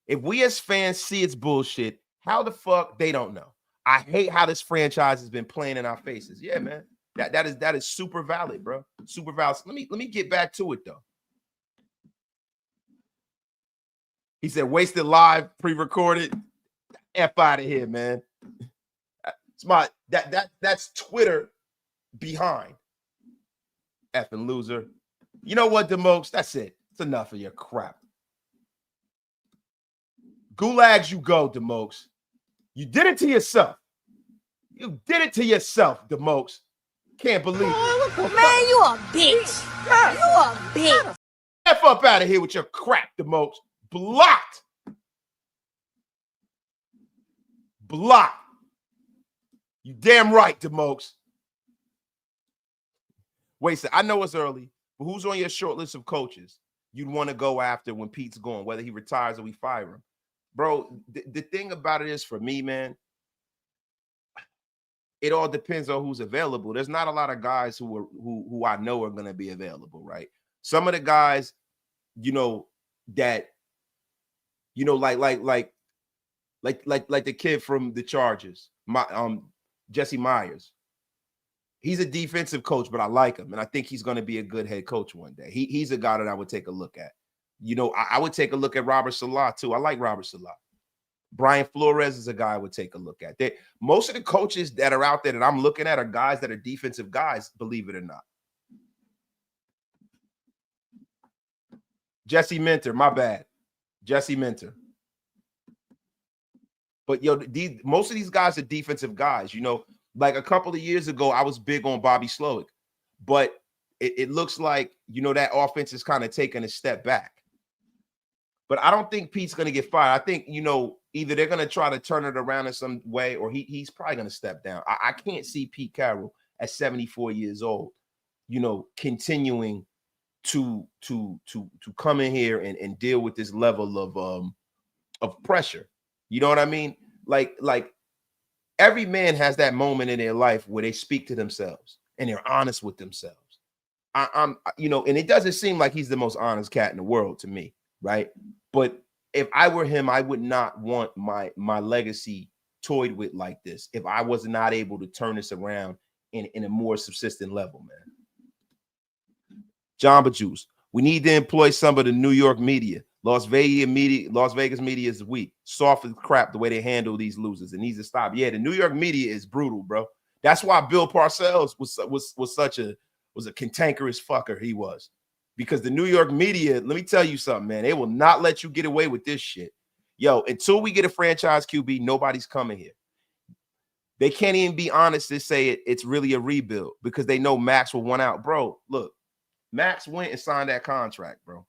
If we as fans see it's bullshit, how the fuck they don't know? I hate how this franchise has been playing in our faces. Yeah, man. That is super valid, bro. Super valid. Let me get back to it though. He said wasted live, pre-recorded. F out of here, man. It's that's Twitter behind. Effing loser. You know what, DeMokes? That's it. It's enough of your crap. Gulags you go, DeMokes. You did it to yourself. You did it to yourself, DeMokes. Can't believe it. Man, you a bitch. You a bitch. F up out of here with your crap, DeMokes. Blocked. Blocked. You damn right, DeMokes. Wait, I know it's early, but who's on your short list of coaches you'd want to go after when Pete's gone, whether he retires or we fire him? Bro, the thing about it is, for me, man, it all depends on who's available. There's not a lot of guys who I know are going to be available, right? Some of the guys, you know, that, you know, like the kid from the Chargers, Jesse Myers. He's a defensive coach, but I like him, and I think he's going to be a good head coach one day. He's a guy that I would take a look at. You know, I would take a look at Robert Salah too. I like Robert Salah. Brian Flores is a guy I would take a look at. Most of the coaches that are out there that I'm looking at are guys that are defensive guys, believe it or not. Jesse Minter, my bad. Jesse Minter. But most of these guys are defensive guys. You know, like a couple of years ago, I was big on Bobby Slowick, but it looks like, you know, that offense is kind of taking a step back. But I don't think Pete's going to get fired. I think, you know, either they're going to try to turn it around in some way, or he's probably going to step down. I can't see Pete Carroll at 74 years old, you know, continuing to come in here and deal with this level of pressure. You know what I mean? Like every man has that moment in their life where they speak to themselves and they're honest with themselves. I'm, you know, and it doesn't seem like he's the most honest cat in the world to me, right? But if I were him, I would not want my legacy toyed with like this if I was not able to turn this around in a more subsistent level, man. Jamba Juice. We need to employ some of the New York media. Las Vegas media is weak. Soft as crap the way they handle these losers. It needs to stop. Yeah, the New York media is brutal, bro. That's why Bill Parcells was a cantankerous fucker. He was. Because the New York media, let me tell you something, man. They will not let you get away with this shit. Yo, until we get a franchise QB, nobody's coming here. They can't even be honest to say it's really a rebuild because they know Max will want out. Bro, look, Max went and signed that contract, bro.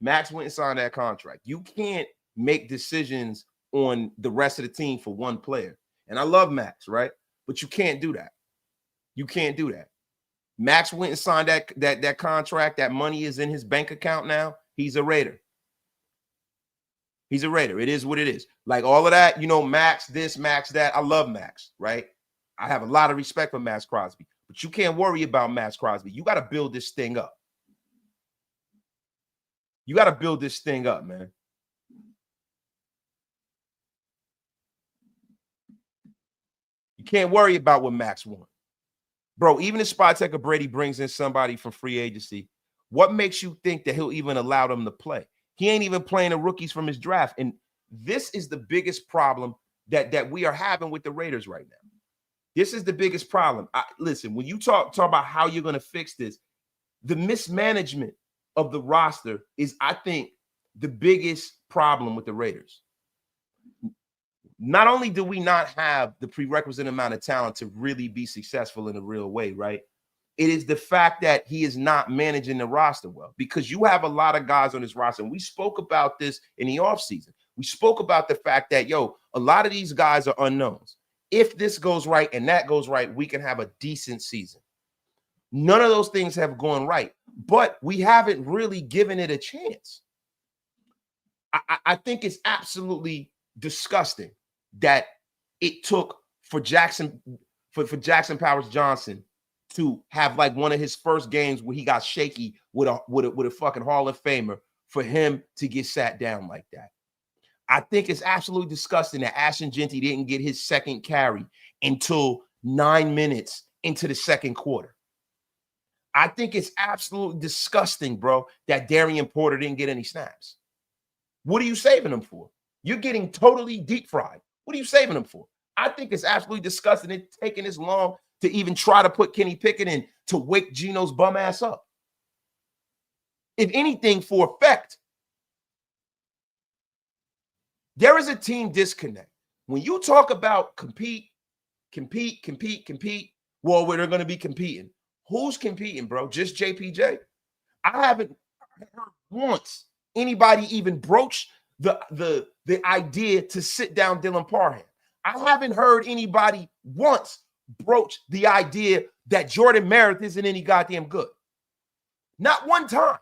Max went and signed that contract. You can't make decisions on the rest of the team for one player. And I love Max, right? But you can't do that. You can't do that. Max went and signed that contract. That money is in his bank account now. He's a Raider. He's a Raider. It is what it is. Like all of that, you know, Max this, Max that. I love Max, right? I have a lot of respect for Max Crosby. But you can't worry about Max Crosby. You got to build this thing up. You got to build this thing up, man. You can't worry about what Max wants. Bro, even if Spytek or Brady brings in somebody from free agency, what makes you think that he'll even allow them to play? He ain't even playing the rookies from his draft. And this is the biggest problem that we are having with the Raiders right now. This is the biggest problem. Listen, when you talk about how you're going to fix this, the mismanagement of the roster is, I think, the biggest problem with the Raiders. Not only do we not have the prerequisite amount of talent to really be successful in a real way, right? It is the fact that he is not managing the roster well, because you have a lot of guys on this roster. And we spoke about this in the offseason. We spoke about the fact that, yo, a lot of these guys are unknowns. If this goes right and that goes right, we can have a decent season. None of those things have gone right, but we haven't really given it a chance. I think it's absolutely disgusting that it took for Jackson Powers Johnson to have like one of his first games where he got shaky with a fucking Hall of Famer for him to get sat down like that. I think it's absolutely disgusting that Ashton Jeanty didn't get his second carry until 9 minutes into the second quarter. I think it's absolutely disgusting, bro, that Darian Porter didn't get any snaps. What are you saving him for? You're getting totally deep fried. What are you saving him for? I think it's absolutely disgusting it's taking this long to even try to put Kenny Pickett in to wake Geno's bum ass up. If anything, for effect. There is a team disconnect. When you talk about compete, well, they're going to be competing. Who's competing, bro? Just JPJ? I haven't heard once anybody even broach the idea to sit down Dylan Parham. I haven't heard anybody once broach the idea that Jordan Meredith isn't any goddamn good. Not one time.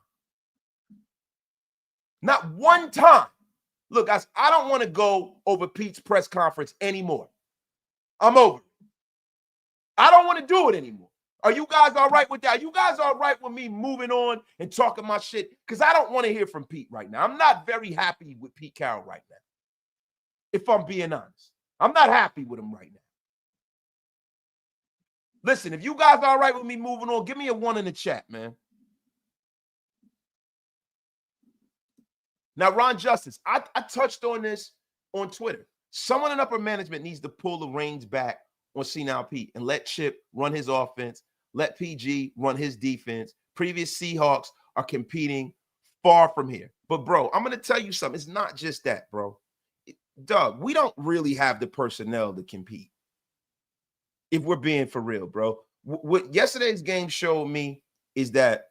Not one time. Look, guys, I don't want to go over Pete's press conference anymore. I'm over it. I don't want to do it anymore. Are you guys all right with that? Are you guys all right with me moving on and talking my shit? Because I don't want to hear from Pete right now. I'm not very happy with Pete Carroll right now, if I'm being honest. I'm not happy with him right now. Listen, if you guys are all right with me moving on, give me a 1 in the chat, man. Now, Ron Justice, I touched on this on Twitter. Someone in upper management needs to pull the reins back on Senile Pete and let Chip run his offense, let PG run his defense. Previous Seahawks are competing far from here. But, bro, I'm going to tell you something. It's not just that, bro. Doug, we don't really have the personnel to compete, if we're being for real, bro. What yesterday's game showed me is that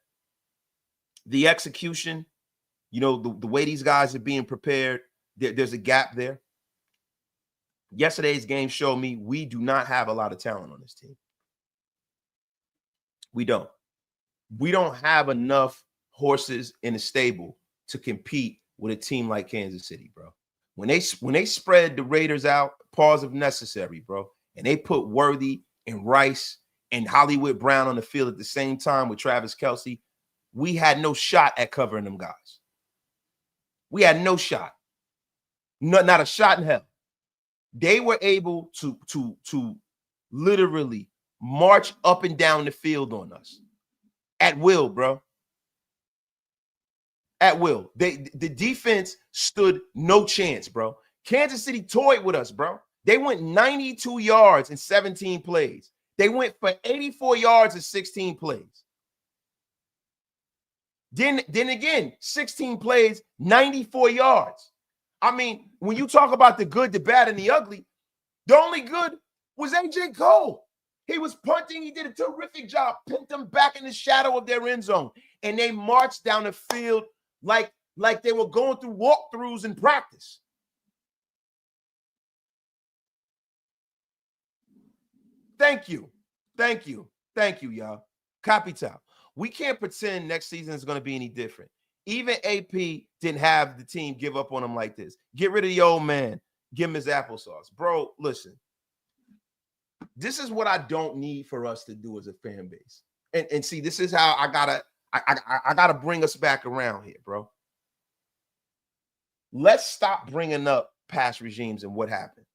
the execution, you know, the way these guys are being prepared, there's a gap there. Yesterday's game showed me we do not have a lot of talent on this team. We don't. We don't have enough horses in the stable to compete with a team like Kansas City, bro. When they spread the Raiders out, pause if necessary, bro, and they put Worthy and Rice and Hollywood Brown on the field at the same time with Travis Kelce, we had no shot at covering them guys. We had no shot. Not a shot in hell. They were able to literally march up and down the field on us at will, bro. At will. The defense stood no chance, bro. Kansas City toyed with us, bro. They went 92 yards in 17 plays. They went for 84 yards in 16 plays. Then again, 16 plays, 94 yards. I mean, when you talk about the good, the bad, and the ugly, the only good was A.J. Cole. He was punting. He did a terrific job. Pinned them back in the shadow of their end zone. And they marched down the field like they were going through walkthroughs in practice. Thank you. Thank you. Thank you, y'all. Capital. We can't pretend next season is going to be any different. Even AP didn't have the team give up on him like this. Get rid of the old man. Give him his applesauce. Bro, listen. This is what I don't need for us to do as a fan base. And see, this is how I gotta bring us back around here, bro. Let's stop bringing up past regimes and what happened.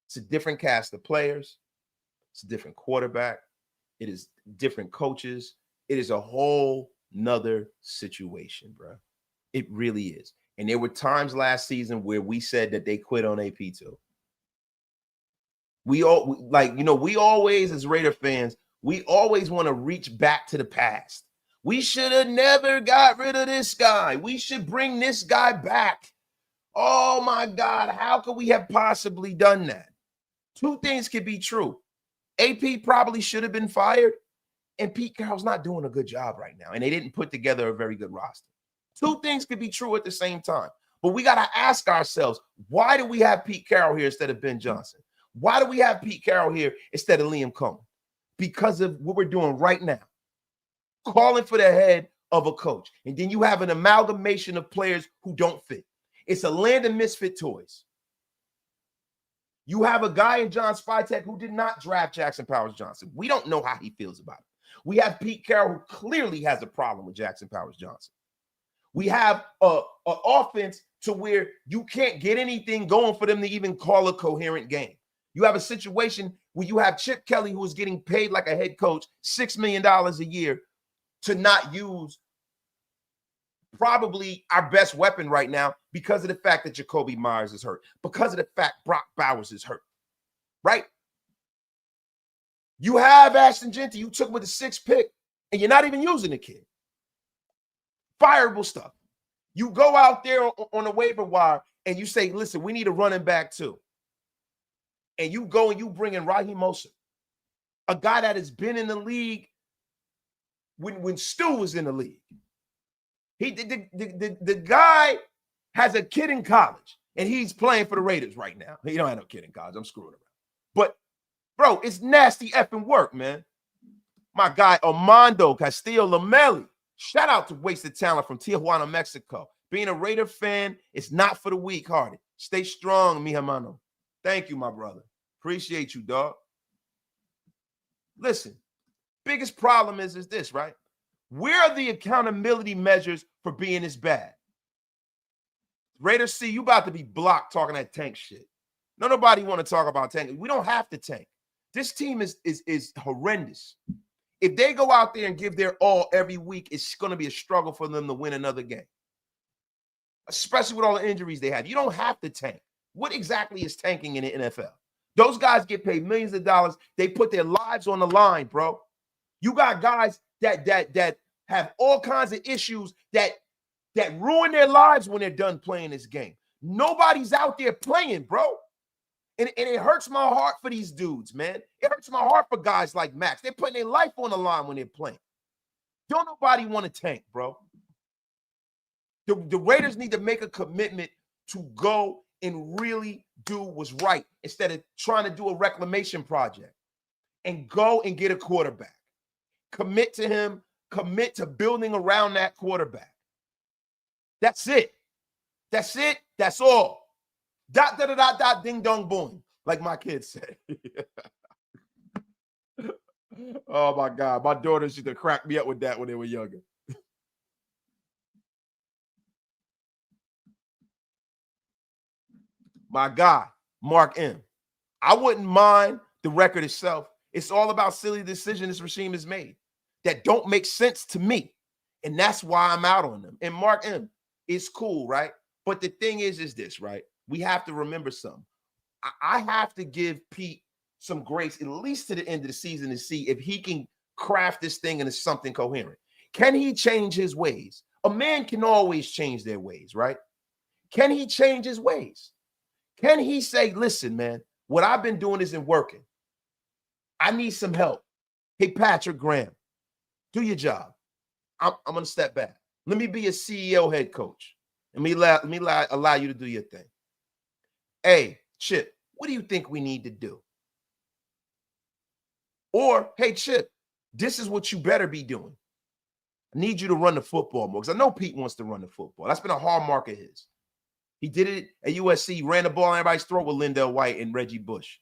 It's a different cast of players. It's a different quarterback. It is different coaches. It is a whole nother situation, bro. It really is. And there were times last season where we said that they quit on AP too. We always, as Raider fans, we always want to reach back to the past. We should have never got rid of this guy. We should bring this guy back. Oh my God, how could we have possibly done that? Two things could be true. AP probably should have been fired, and Pete Carroll's not doing a good job right now, and they didn't put together a very good roster. Two things could be true at the same time. But we got to ask ourselves, why do we have Pete Carroll here instead of Ben Johnson? Why do we have Pete Carroll here instead of Liam Cohen? Because of what we're doing right now. Calling for the head of a coach. And then you have an amalgamation of players who don't fit. It's a land of misfit toys. You have a guy in John Spytek who did not draft Jackson Powers Johnson. We don't know how he feels about it. We have Pete Carroll who clearly has a problem with Jackson Powers Johnson. We have an offense to where you can't get anything going for them to even call a coherent game. You have a situation where you have Chip Kelly, who is getting paid like a head coach $6 million a year, to not use probably our best weapon right now because of the fact that Jacoby Myers is hurt, because of the fact Brock Bowers is hurt, right? You have Ashton Genty, you took him with the 6th pick, and you're not even using the kid. Fireable stuff. You go out there on the waiver wire and you say, listen, we need a running back too. And you go and you bring in Raheem Mostert, a guy that has been in the league when Stu was in the league. The guy has a kid in college, and he's playing for the Raiders right now. He don't have no kid in college. I'm screwing around. But, bro, it's nasty effing work, man. My guy, Armando Castillo Lamelli. Shout out to Wasted Talent from Tijuana, Mexico. Being a Raider fan is not for the weak-hearted. Stay strong, mi hermano. Thank you, my brother. Appreciate you, dog. Listen, biggest problem is this, right? Where are the accountability measures for being this bad? Raiders, see, you about to be blocked talking that tank shit. Nobody want to talk about tank. We don't have to tank. This team is horrendous. If they go out there and give their all every week, it's going to be a struggle for them to win another game, especially with all the injuries they have. You don't have to tank. What exactly is tanking in the NFL? Those guys get paid millions of dollars. They put their lives on the line, bro. You got guys that have all kinds of issues that ruin their lives when they're done playing this game. Nobody's out there playing, bro. And it hurts my heart for these dudes, man. It hurts my heart for guys like Max. They're putting their life on the line when they're playing. Don't nobody want to tank, bro. The Raiders need to make a commitment to go and really do what's right instead of trying to do a reclamation project, and go and get a quarterback. Commit to him. Commit to building around that quarterback. That's it. That's it. That's all. Dot, dot, dot, dot, ding, dong, boom, like my kids say. Oh, my God. My daughters used to crack me up with that when they were younger. My guy, Mark M. I wouldn't mind the record itself. It's all about silly decisions this regime has made that don't make sense to me. And that's why I'm out on them. And Mark M, it's cool, right? But the thing is this, right? We have to remember something. I have to give Pete some grace at least to the end of the season to see if he can craft this thing into something coherent. Can he change his ways? A man can always change their ways, right? Can he change his ways? Can he say, listen, man, what I've been doing isn't working. I need some help. Hey, Patrick Graham, do your job. I'm going to step back. Let me be a CEO head coach. Let me allow you to do your thing. Hey, Chip, what do you think we need to do? Or, hey, Chip, this is what you better be doing. I need you to run the football more because I know Pete wants to run the football. That's been a hallmark of his. He did it at USC, ran the ball on everybody's throat with Lindell White and Reggie Bush.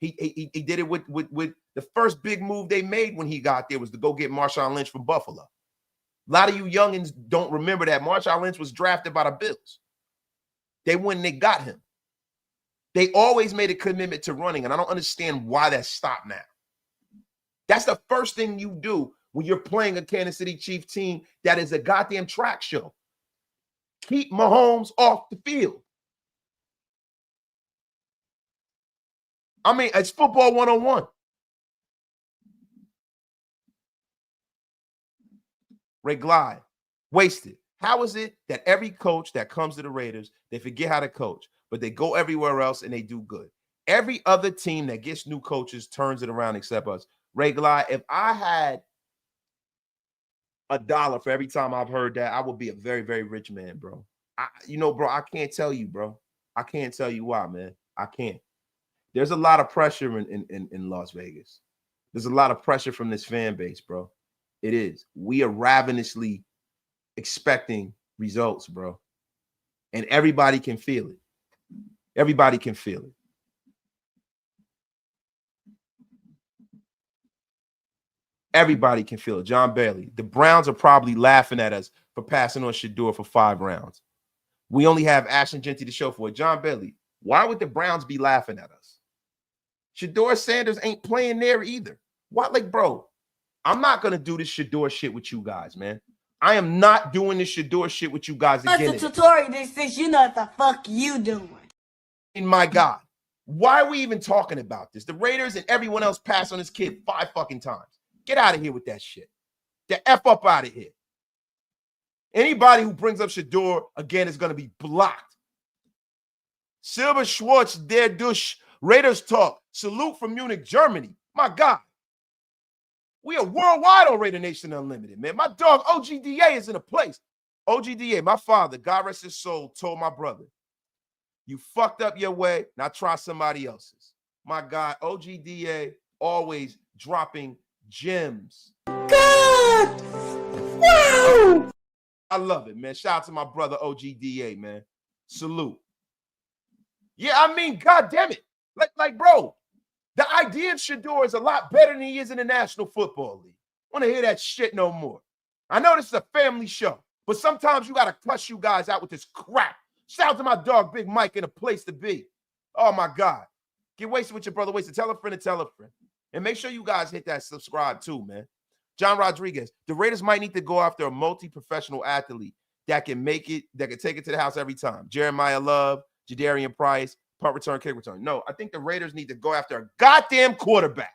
He did it with the first big move they made when he got there was to go get Marshawn Lynch from Buffalo. A lot of you youngins don't remember that. Marshawn Lynch was drafted by the Bills. They went and they got him. They always made a commitment to running, and I don't understand why that stopped now. That's the first thing you do when you're playing a Kansas City Chiefs team that is a goddamn track show. Keep Mahomes off the field. I mean, it's football 101. Ray Glide, wasted. How is it that every coach that comes to the Raiders, they forget how to coach, but they go everywhere else and they do good? Every other team that gets new coaches turns it around except us. Ray Glide, if I had $1 for every time I've heard that, I would be a very, very rich man, bro. Bro, I can't tell you, bro. I can't tell you why, man. I can't. There's a lot of pressure in Las Vegas. There's a lot of pressure from this fan base, bro. It is. We are ravenously expecting results, bro. And everybody can feel it. Everybody can feel it. Everybody can feel it. John Bailey. The Browns are probably laughing at us for passing on Shador for 5 rounds. We only have Ashton Genty to show for it. John Bailey, why would the Browns be laughing at us? Shador Sanders ain't playing there either. What, like, bro, I'm not going to do this Shador shit with you guys, man. I am not doing this Shador shit with you guys again. What's the tutorial that says you know what the fuck you doing? And my God, why are we even talking about this? The Raiders and everyone else passed on this kid 5 fucking times. Get out of here with that shit. The F up out of here. Anybody who brings up Shador again is going to be blocked. Silver Schwartz, der Dusch, Raiders talk. Salute from Munich, Germany. My God. We are worldwide on Raider Nation Unlimited, man. My dog OGDA is in a place. OGDA, my father, God rest his soul, told my brother, you fucked up your way, now try somebody else's. My God, OGDA always dropping gems. God! Wow! I love it, man. Shout out to my brother OGDA, man. Salute. Yeah, I mean, God damn it. Like, bro, the idea of Shador is a lot better than he is in the National Football League. I want to hear that shit no more. I know this is a family show, but sometimes you got to cuss you guys out with this crap. Shout out to my dog, Big Mike, in a place to be. Oh, my God. Get wasted with your brother. Wasted. Tell a friend to tell a friend. And make sure you guys hit that subscribe too, man. John Rodriguez, the Raiders might need to go after a multi-professional athlete that can make it, that can take it to the house every time. Jeremiah Love, Jadarian Price, punt return, kick return. No, I think the Raiders need to go after a goddamn quarterback.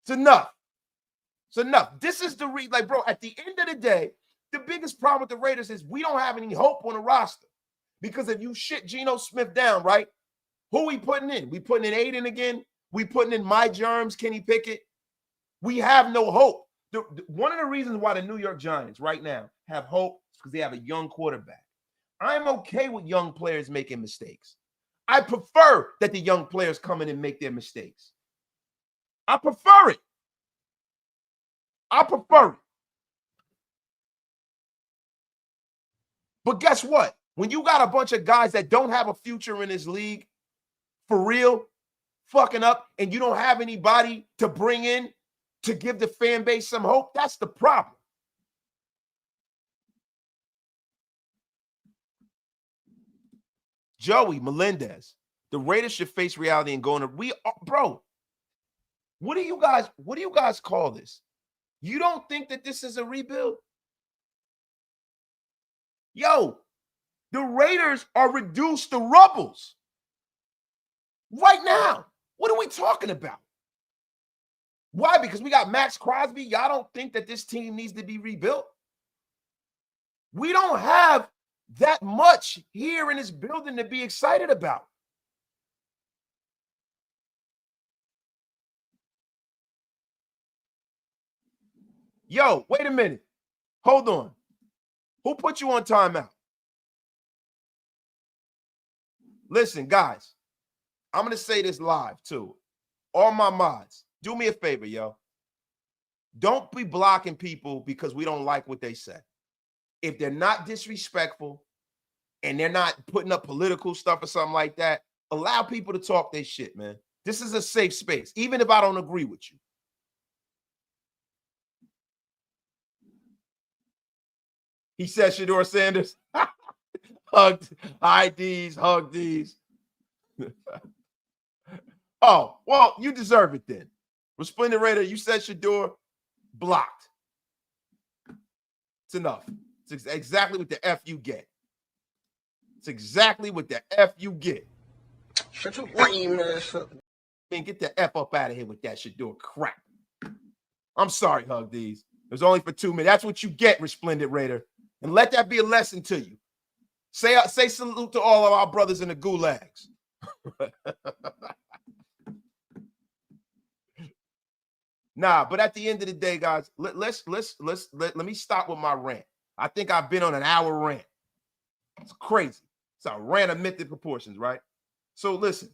It's enough. It's enough. This is the like, bro, at the end of the day, the biggest problem with the Raiders is we don't have any hope on the roster. Because if you shit Geno Smith down, right? Who we putting in? We putting in Aiden again? We putting in My Germs, Kenny Pickett? We have no hope. One of the reasons why the New York Giants right now have hope is because they have a young quarterback. I'm okay with young players making mistakes. I prefer that the young players come in and make their mistakes. I prefer it. I prefer it. But guess what? When you got a bunch of guys that don't have a future in this league, for real, fucking up, and you don't have anybody to bring in to give the fan base some hope, that's the problem. Joey Melendez, the Raiders should face reality and go in. Bro, what do you guys call this? You don't think that this is a rebuild? Yo, the Raiders are reduced to rubbles right now. What are we talking about? Why? Because we got Max Crosby. Y'all don't think that this team needs to be rebuilt? We don't have that much here in this building to be excited about. Yo, wait a minute. Hold on. Who put you on timeout? Listen, guys, I'm going to say this live too. All my mods, do me a favor, yo. Don't be blocking people because we don't like what they say. If they're not disrespectful and they're not putting up political stuff or something like that, allow people to talk their shit, man. This is a safe space, even if I don't agree with you. He said Shador Sanders. Hugged IDs, hug these. Oh, well, you deserve it then. Resplendent Raider, you said Shador, blocked. It's enough. It's exactly what the F you get. It's exactly what the F you get. Shut your lame ass up. Man, get the F up out of here with that Shador crap. I'm sorry, hug these. It was only for 2 minutes. That's what you get, Resplendent Raider. And let that be a lesson to you. Say salute to all of our brothers in the gulags. Nah, but at the end of the day, guys, let me stop with my rant. I think I've been on an hour rant. It's crazy. It's a rant of mythic proportions, right? So listen,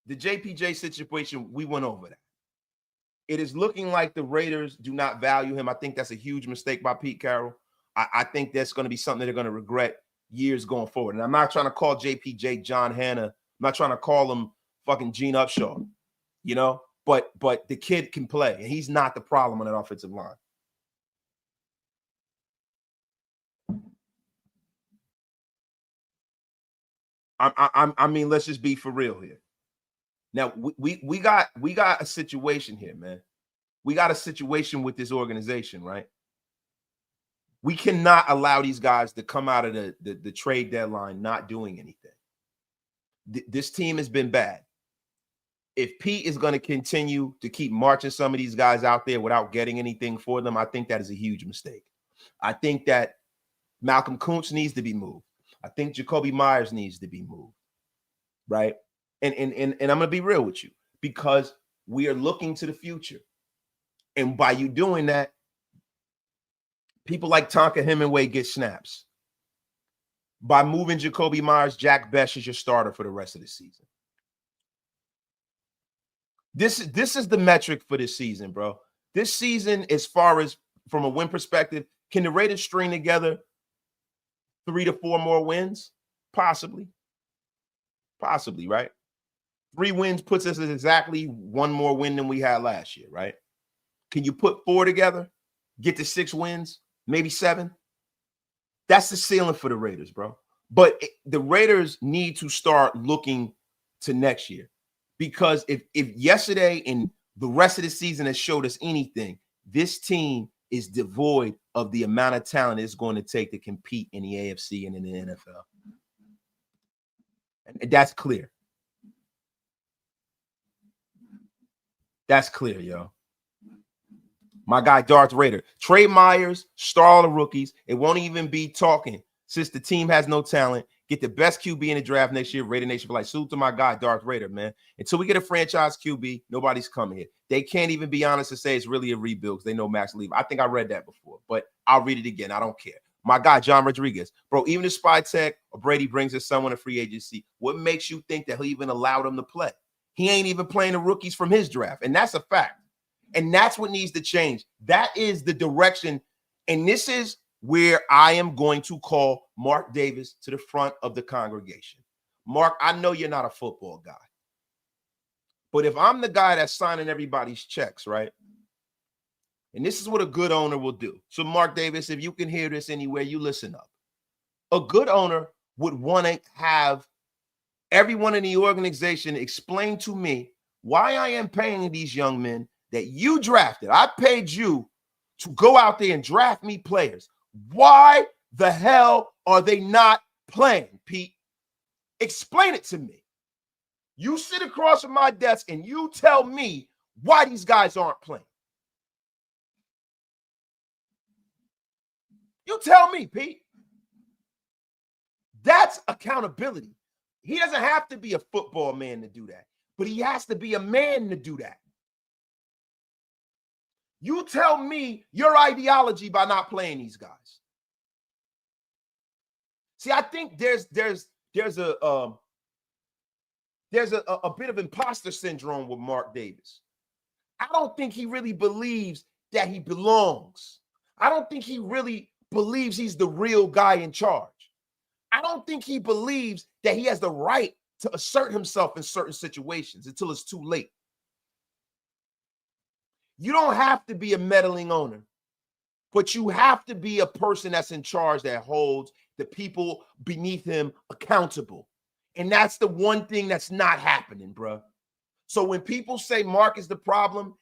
the JPJ situation, we went over that. It is looking like the Raiders do not value him. I think that's a huge mistake by Pete Carroll. I think that's going to be something they're going to regret years going forward. And I'm not trying to call JPJ John Hanna. I'm not trying to call him fucking Gene Upshaw, you know? But the kid can play, and he's not the problem on that offensive line. I mean, let's just be for real here. Now we got a situation here, man. We got a situation with this organization, right? We cannot allow these guys to come out of the trade deadline not doing anything. This team has been bad. If Pete is going to continue to keep marching some of these guys out there without getting anything for them, I think that is a huge mistake. I think that Malcolm Kuntz needs to be moved. I think Jacoby Myers needs to be moved, right? And I'm going to be real with you, because we are looking to the future. And by you doing that, people like Tonka Hemingway get snaps. By moving Jacoby Myers, Jack Bech is your starter for the rest of the season. This is the metric for this season, bro. This season, as far as from a win perspective, can the Raiders string together 3 to 4 more wins? Possibly. Possibly, right? 3 wins puts us at exactly 1 more win than we had last year, right? Can you put 4 together, get to 6 wins, maybe 7? That's the ceiling for the Raiders, bro. But the Raiders need to start looking to next year. Because if yesterday and the rest of the season has showed us anything, this team is devoid of the amount of talent it's going to take to compete in the AFC and in the NFL. And that's clear. That's clear, yo. My guy, Darth Raider. Trey Myers, star all the rookies. It won't even be talking since the team has no talent. Get the best QB in the draft next year. Raider Nation for life. Salute to my guy, Darth Raider, man. Until we get a franchise QB, nobody's coming here. They can't even be honest and say it's really a rebuild because they know Max leave. I think I read that before, but I'll read it again. I don't care. My guy, John Rodriguez. Bro, even if Spy Tech or Brady brings us someone in free agency, what makes you think that he'll even allow them to play? He ain't even playing the rookies from his draft, and that's a fact. And that's what needs to change. That is the direction, and this is where I am going to call Mark Davis to the front of the congregation. Mark, I know you're not a football guy, but if I'm the guy that's signing everybody's checks, right? And this is what a good owner will do. So Mark Davis, if you can hear this anywhere, you listen up. A good owner would want to have everyone in the organization explain to me why I am paying these young men that you drafted. I paid you to go out there and draft me players. Why the hell are they not playing, Pete? Explain it to me. You sit across from my desk and you tell me why these guys aren't playing. You tell me, Pete. That's accountability. He doesn't have to be a football man to do that, but he has to be a man to do that. You tell me your ideology by not playing these guys. See, I think there's a bit of imposter syndrome with Mark Davis. I don't think he really believes that he belongs. I don't think he really believes he's the real guy in charge. I don't think he believes that he has the right to assert himself in certain situations until it's too late. You don't have to be a meddling owner, but you have to be a person that's in charge that holds the people beneath him accountable. And that's the one thing that's not happening, bro. So when people say Mark is the problem,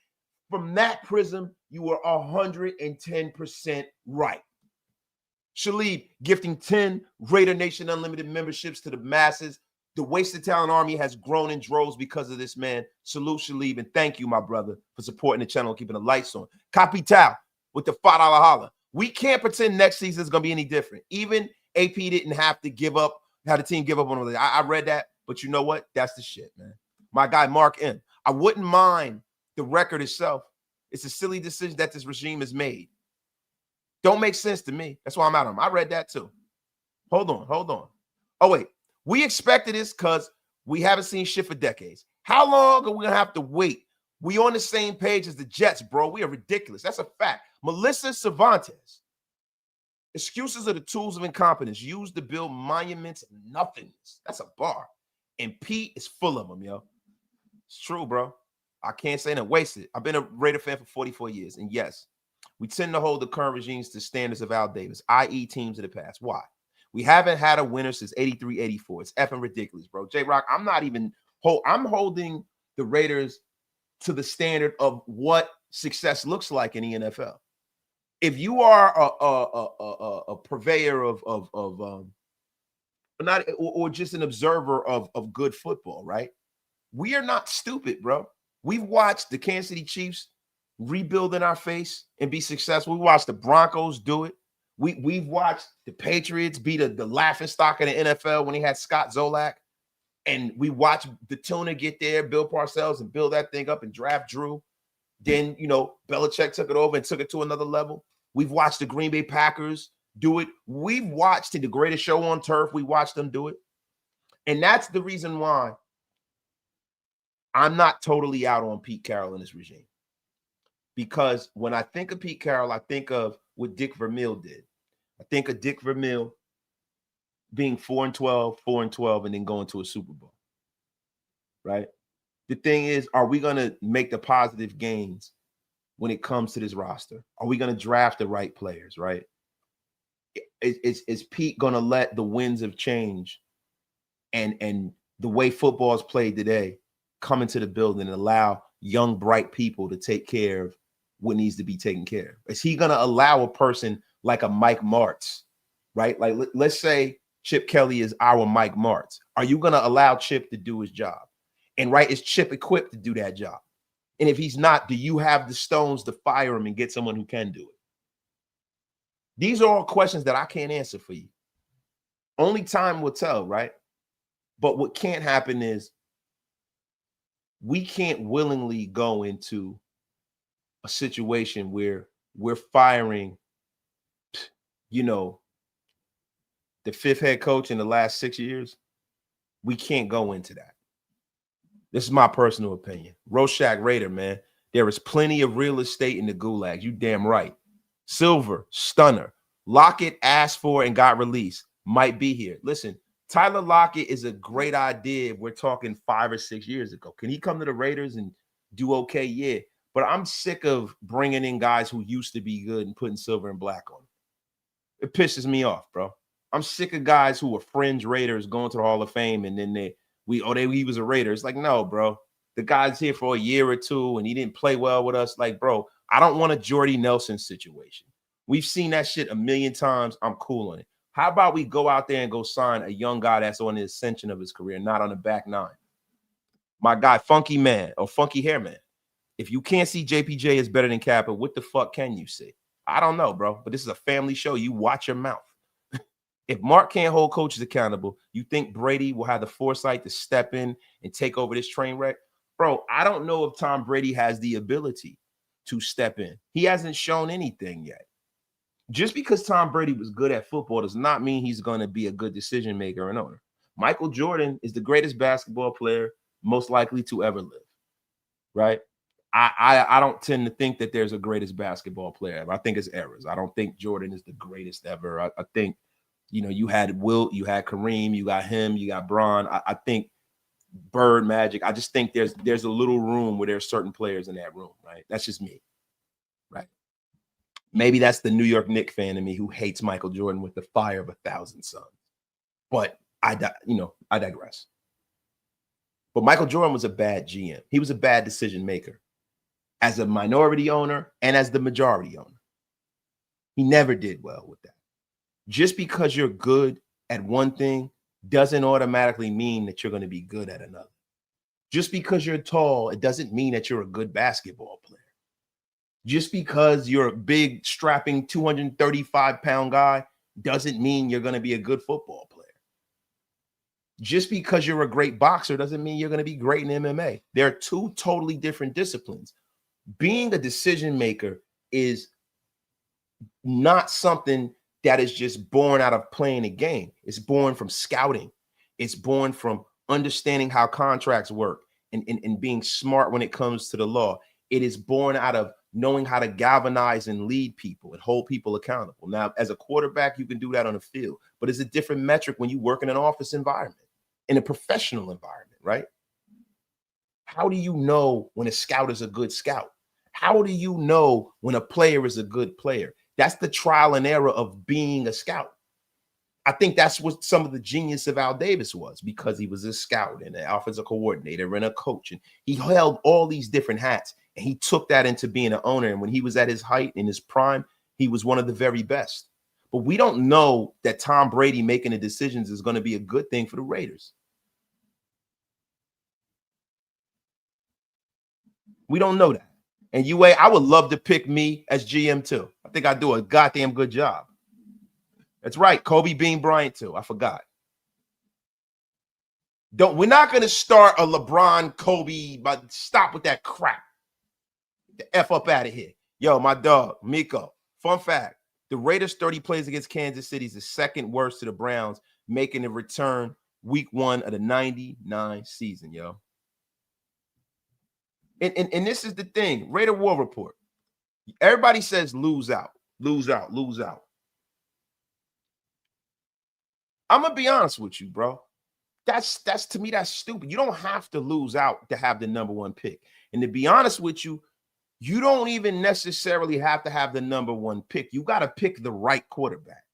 from that prism, you are 110% right. Shalib gifting 10 Raider Nation Unlimited memberships to the masses. The Wasted Talent Army has grown in droves because of this, man. Salute, Shalib, and thank you, my brother, for supporting the channel and keeping the lights on. Capital with the $5 holla. We can't pretend next season is going to be any different. Even AP didn't have to give up, had the team give up on it. I read that, but you know what? That's the shit, man. My guy, Mark M. I wouldn't mind the record itself. It's a silly decision that this regime has made. Don't make sense to me. That's why I'm out of them. I read that too. Hold on. Oh, wait. We expected this because we haven't seen shit for decades. How long are we going to have to wait? We on the same page as the Jets, bro. We are ridiculous. That's a fact. Melissa Cervantes. Excuses are the tools of incompetence used to build monuments of nothingness. That's a bar. And Pete is full of them, yo. It's true, bro. I can't say that. Wasted. I've been a Raider fan for 44 years. And yes, we tend to hold the current regimes to standards of vowed Davis, i.e. teams of the past. Why? We haven't had a winner since 83, 84. It's effing ridiculous, bro. J-Rock, I'm holding the Raiders to the standard of what success looks like in the NFL. If you are a purveyor or just an observer of good football, right? We are not stupid, bro. We've watched the Kansas City Chiefs rebuild in our face and be successful. We watched the Broncos do it. We've watched the Patriots be the laughingstock of the NFL when they had Scott Zolak. And we watched the Tuna get there, Bill Parcells, and build that thing up and draft Drew. Then, Belichick took it over and took it to another level. We've watched the Green Bay Packers do it. We've watched the greatest show on turf. We watched them do it. And that's the reason why I'm not totally out on Pete Carroll and this regime. Because when I think of Pete Carroll, I think of what Dick Vermeil did. I think of Dick Vermeil being 4-12, and then going to a Super Bowl, right? The thing is, are we going to make the positive gains when it comes to this roster? Are we going to draft the right players, right? Is Pete going to let the winds of change and the way football is played today come into the building and allow young, bright people to take care of what needs to be taken care of? Is he going to allow a person like a Mike Martz, right? Like, let's say Chip Kelly is our Mike Martz. Are you going to allow Chip to do his job? And right, is Chip equipped to do that job? And if he's not, do you have the stones to fire him and get someone who can do it? These are all questions that I can't answer for you. Only time will tell, right? But what can't happen is we can't willingly go into a situation where we're firing, the fifth head coach in the last 6 years. We can't go into that. This is my personal opinion. Rorschach Raider, man. There is plenty of real estate in the gulag. You damn right. Silver, Stunner. Lockett asked for and got released. Might be here. Listen, Tyler Lockett is a great idea if we're talking 5 or 6 years ago. Can he come to the Raiders and do okay? Yeah. But I'm sick of bringing in guys who used to be good and putting silver and black on them. It pisses me off, bro. I'm sick of guys who are fringe Raiders going to the Hall of Fame and then he was a Raider. It's like, no, bro. The guy's here for a year or two and he didn't play well with us. Like, bro, I don't want a Jordy Nelson situation. We've seen that shit a million times. I'm cool on it. How about we go out there and go sign a young guy that's on the ascension of his career, not on the back nine? My guy, Funky Man or Funky Hair Man. If you can't see JPJ is better than Kappa, what the fuck can you see? I don't know, bro. But this is a family show. You watch your mouth. If Mark can't hold coaches accountable, you think Brady will have the foresight to step in and take over this train wreck? Bro, I don't know if Tom Brady has the ability to step in. He hasn't shown anything yet. Just because Tom Brady was good at football does not mean he's going to be a good decision maker and owner. Michael Jordan is the greatest basketball player most likely to ever live, right? I don't tend to think that there's a greatest basketball player ever. I think it's errors. I don't think Jordan is the greatest ever. I think, you had Wilt, you had Kareem, you got him, you got Bron. I think Bird, Magic. I just think there's a little room where there's certain players in that room, right? That's just me, right? Maybe that's the New York Knicks fan in me who hates Michael Jordan with the fire of 1,000 suns. But I digress. But Michael Jordan was a bad GM. He was a bad decision maker as a minority owner and as the majority owner. He never did well with that. Just because you're good at one thing doesn't automatically mean that you're going to be good at another. Just because you're tall, it doesn't mean that you're a good basketball player. Just because you're a big, strapping 235-pound guy doesn't mean you're going to be a good football player. Just because you're a great boxer doesn't mean you're going to be great in MMA. There are two totally different disciplines. Being a decision maker is not something that is just born out of playing a game. It's born from scouting. It's born from understanding how contracts work and being smart when it comes to the law. It is born out of knowing how to galvanize and lead people and hold people accountable. Now, as a quarterback, you can do that on the field, but it's a different metric when you work in an office environment, in a professional environment, right? How do you know when a scout is a good scout? How do you know when a player is a good player? That's the trial and error of being a scout. I think that's what some of the genius of Al Davis was, because he was a scout and an offensive coordinator and a coach. And he held all these different hats and he took that into being an owner. And when he was at his height, in his prime, he was one of the very best. But we don't know that Tom Brady making the decisions is going to be a good thing for the Raiders. We don't know that. And UA, I would love to pick me as GM too. I think I do a goddamn good job. That's right. Kobe Bean Bryant too. I forgot. We're not going to start a LeBron, Kobe, but stop with that crap. Get the F up out of here. Yo, my dog, Miko. Fun fact. The Raiders' 30 plays against Kansas City is the second worst to the Browns, making a return week 1 of the 99 season, yo. And this is the thing. Raider War Report. Everybody says lose out, lose out, lose out. I'm going to be honest with you, bro. That's to me, that's stupid. You don't have to lose out to have the number 1 pick. And to be honest with you, you don't even necessarily have to have the number 1 pick. You got to pick the right quarterback.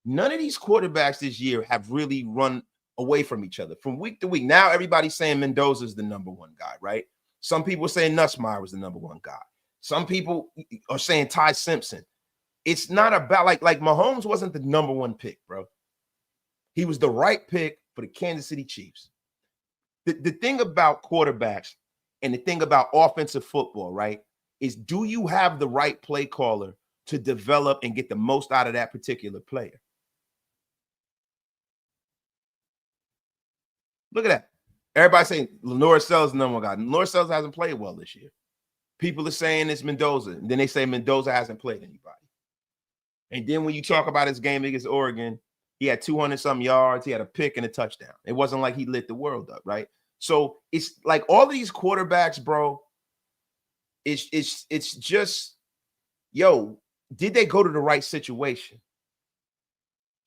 None of these quarterbacks this year have really run away from each other from week to week. Now everybody's saying Mendoza's the number 1 guy, right? Some people are saying Nussmeier was the number 1 guy. Some people are saying Ty Simpson. It's not about like Mahomes wasn't the number 1 pick, bro. He was the right pick for the Kansas City Chiefs. The thing about quarterbacks and the thing about offensive football, right, is do you have the right play caller to develop and get the most out of that particular player? Look at that. Everybody saying Lenore Sell's the number 1 guy. Lenore Sells hasn't played well this year. People are saying it's Mendoza. And then they say Mendoza hasn't played anybody. And then when you talk about his game against Oregon, he had 200-some yards. He had a pick and a touchdown. It wasn't like he lit the world up, right? So it's like all these quarterbacks, bro, it's just, yo, did they go to the right situation?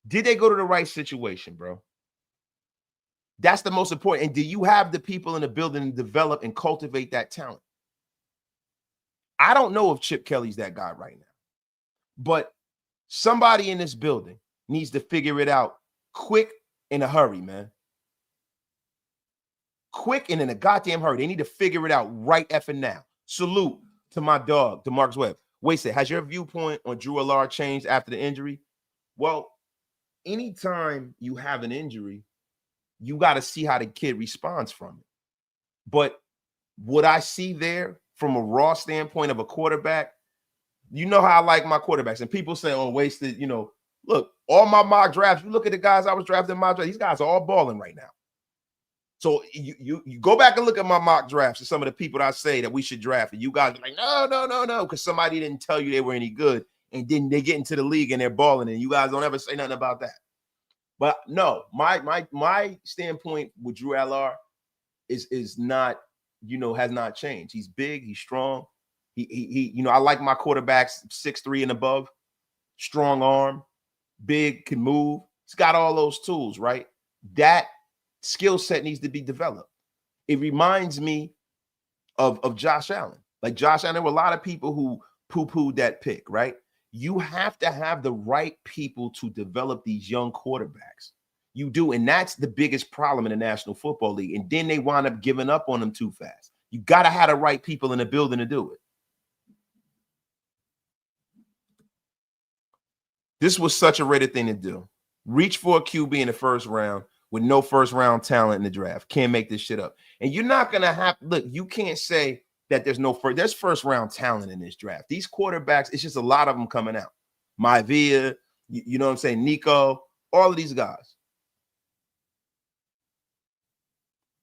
Did they go to the right situation, bro? That's the most important. And do you have the people in the building to develop and cultivate that talent? I don't know if Chip Kelly's that guy right now, but somebody in this building needs to figure it out quick in a hurry, man. Quick and in a goddamn hurry. They need to figure it out right effing now. Salute to my dog, DeMarcus Webb. Wasted, has your viewpoint on Drew Allard changed after the injury? Well, anytime you have an injury, you got to see how the kid responds from it. But what I see there from a raw standpoint of a quarterback, you know how I like my quarterbacks. And people say, oh, Wasted, you know, look, all my mock drafts, you look at the guys I was drafting in my draft, these guys are all balling right now. So you go back and look at my mock drafts and some of the people that I say that we should draft. And you guys are like, no, because somebody didn't tell you they were any good. And then they get into the league and they're balling. And you guys don't ever say nothing about that. But no, my standpoint with Drew Allard is not, you know, has not changed. He's big, he's strong. He you know, I like my quarterbacks 6'3" and above, strong arm, big, can move. He's got all those tools, right? That skill set needs to be developed. It reminds me of Josh Allen. Like Josh Allen, there were a lot of people who poo-pooed that pick, right? You have to have the right people to develop these young quarterbacks. You do, and that's the biggest problem in the National Football League. And then they wind up giving up on them too fast. You got to have the right people in the building to do it. This was such a Reddit thing to do. Reach for a QB in the first round with no first round talent in the draft. Can't make this shit up. And you're not going to have, look, you can't say that there's first round talent in this draft. These quarterbacks, it's just a lot of them coming out. Maivia, you know what I'm saying? Nico, all of these guys.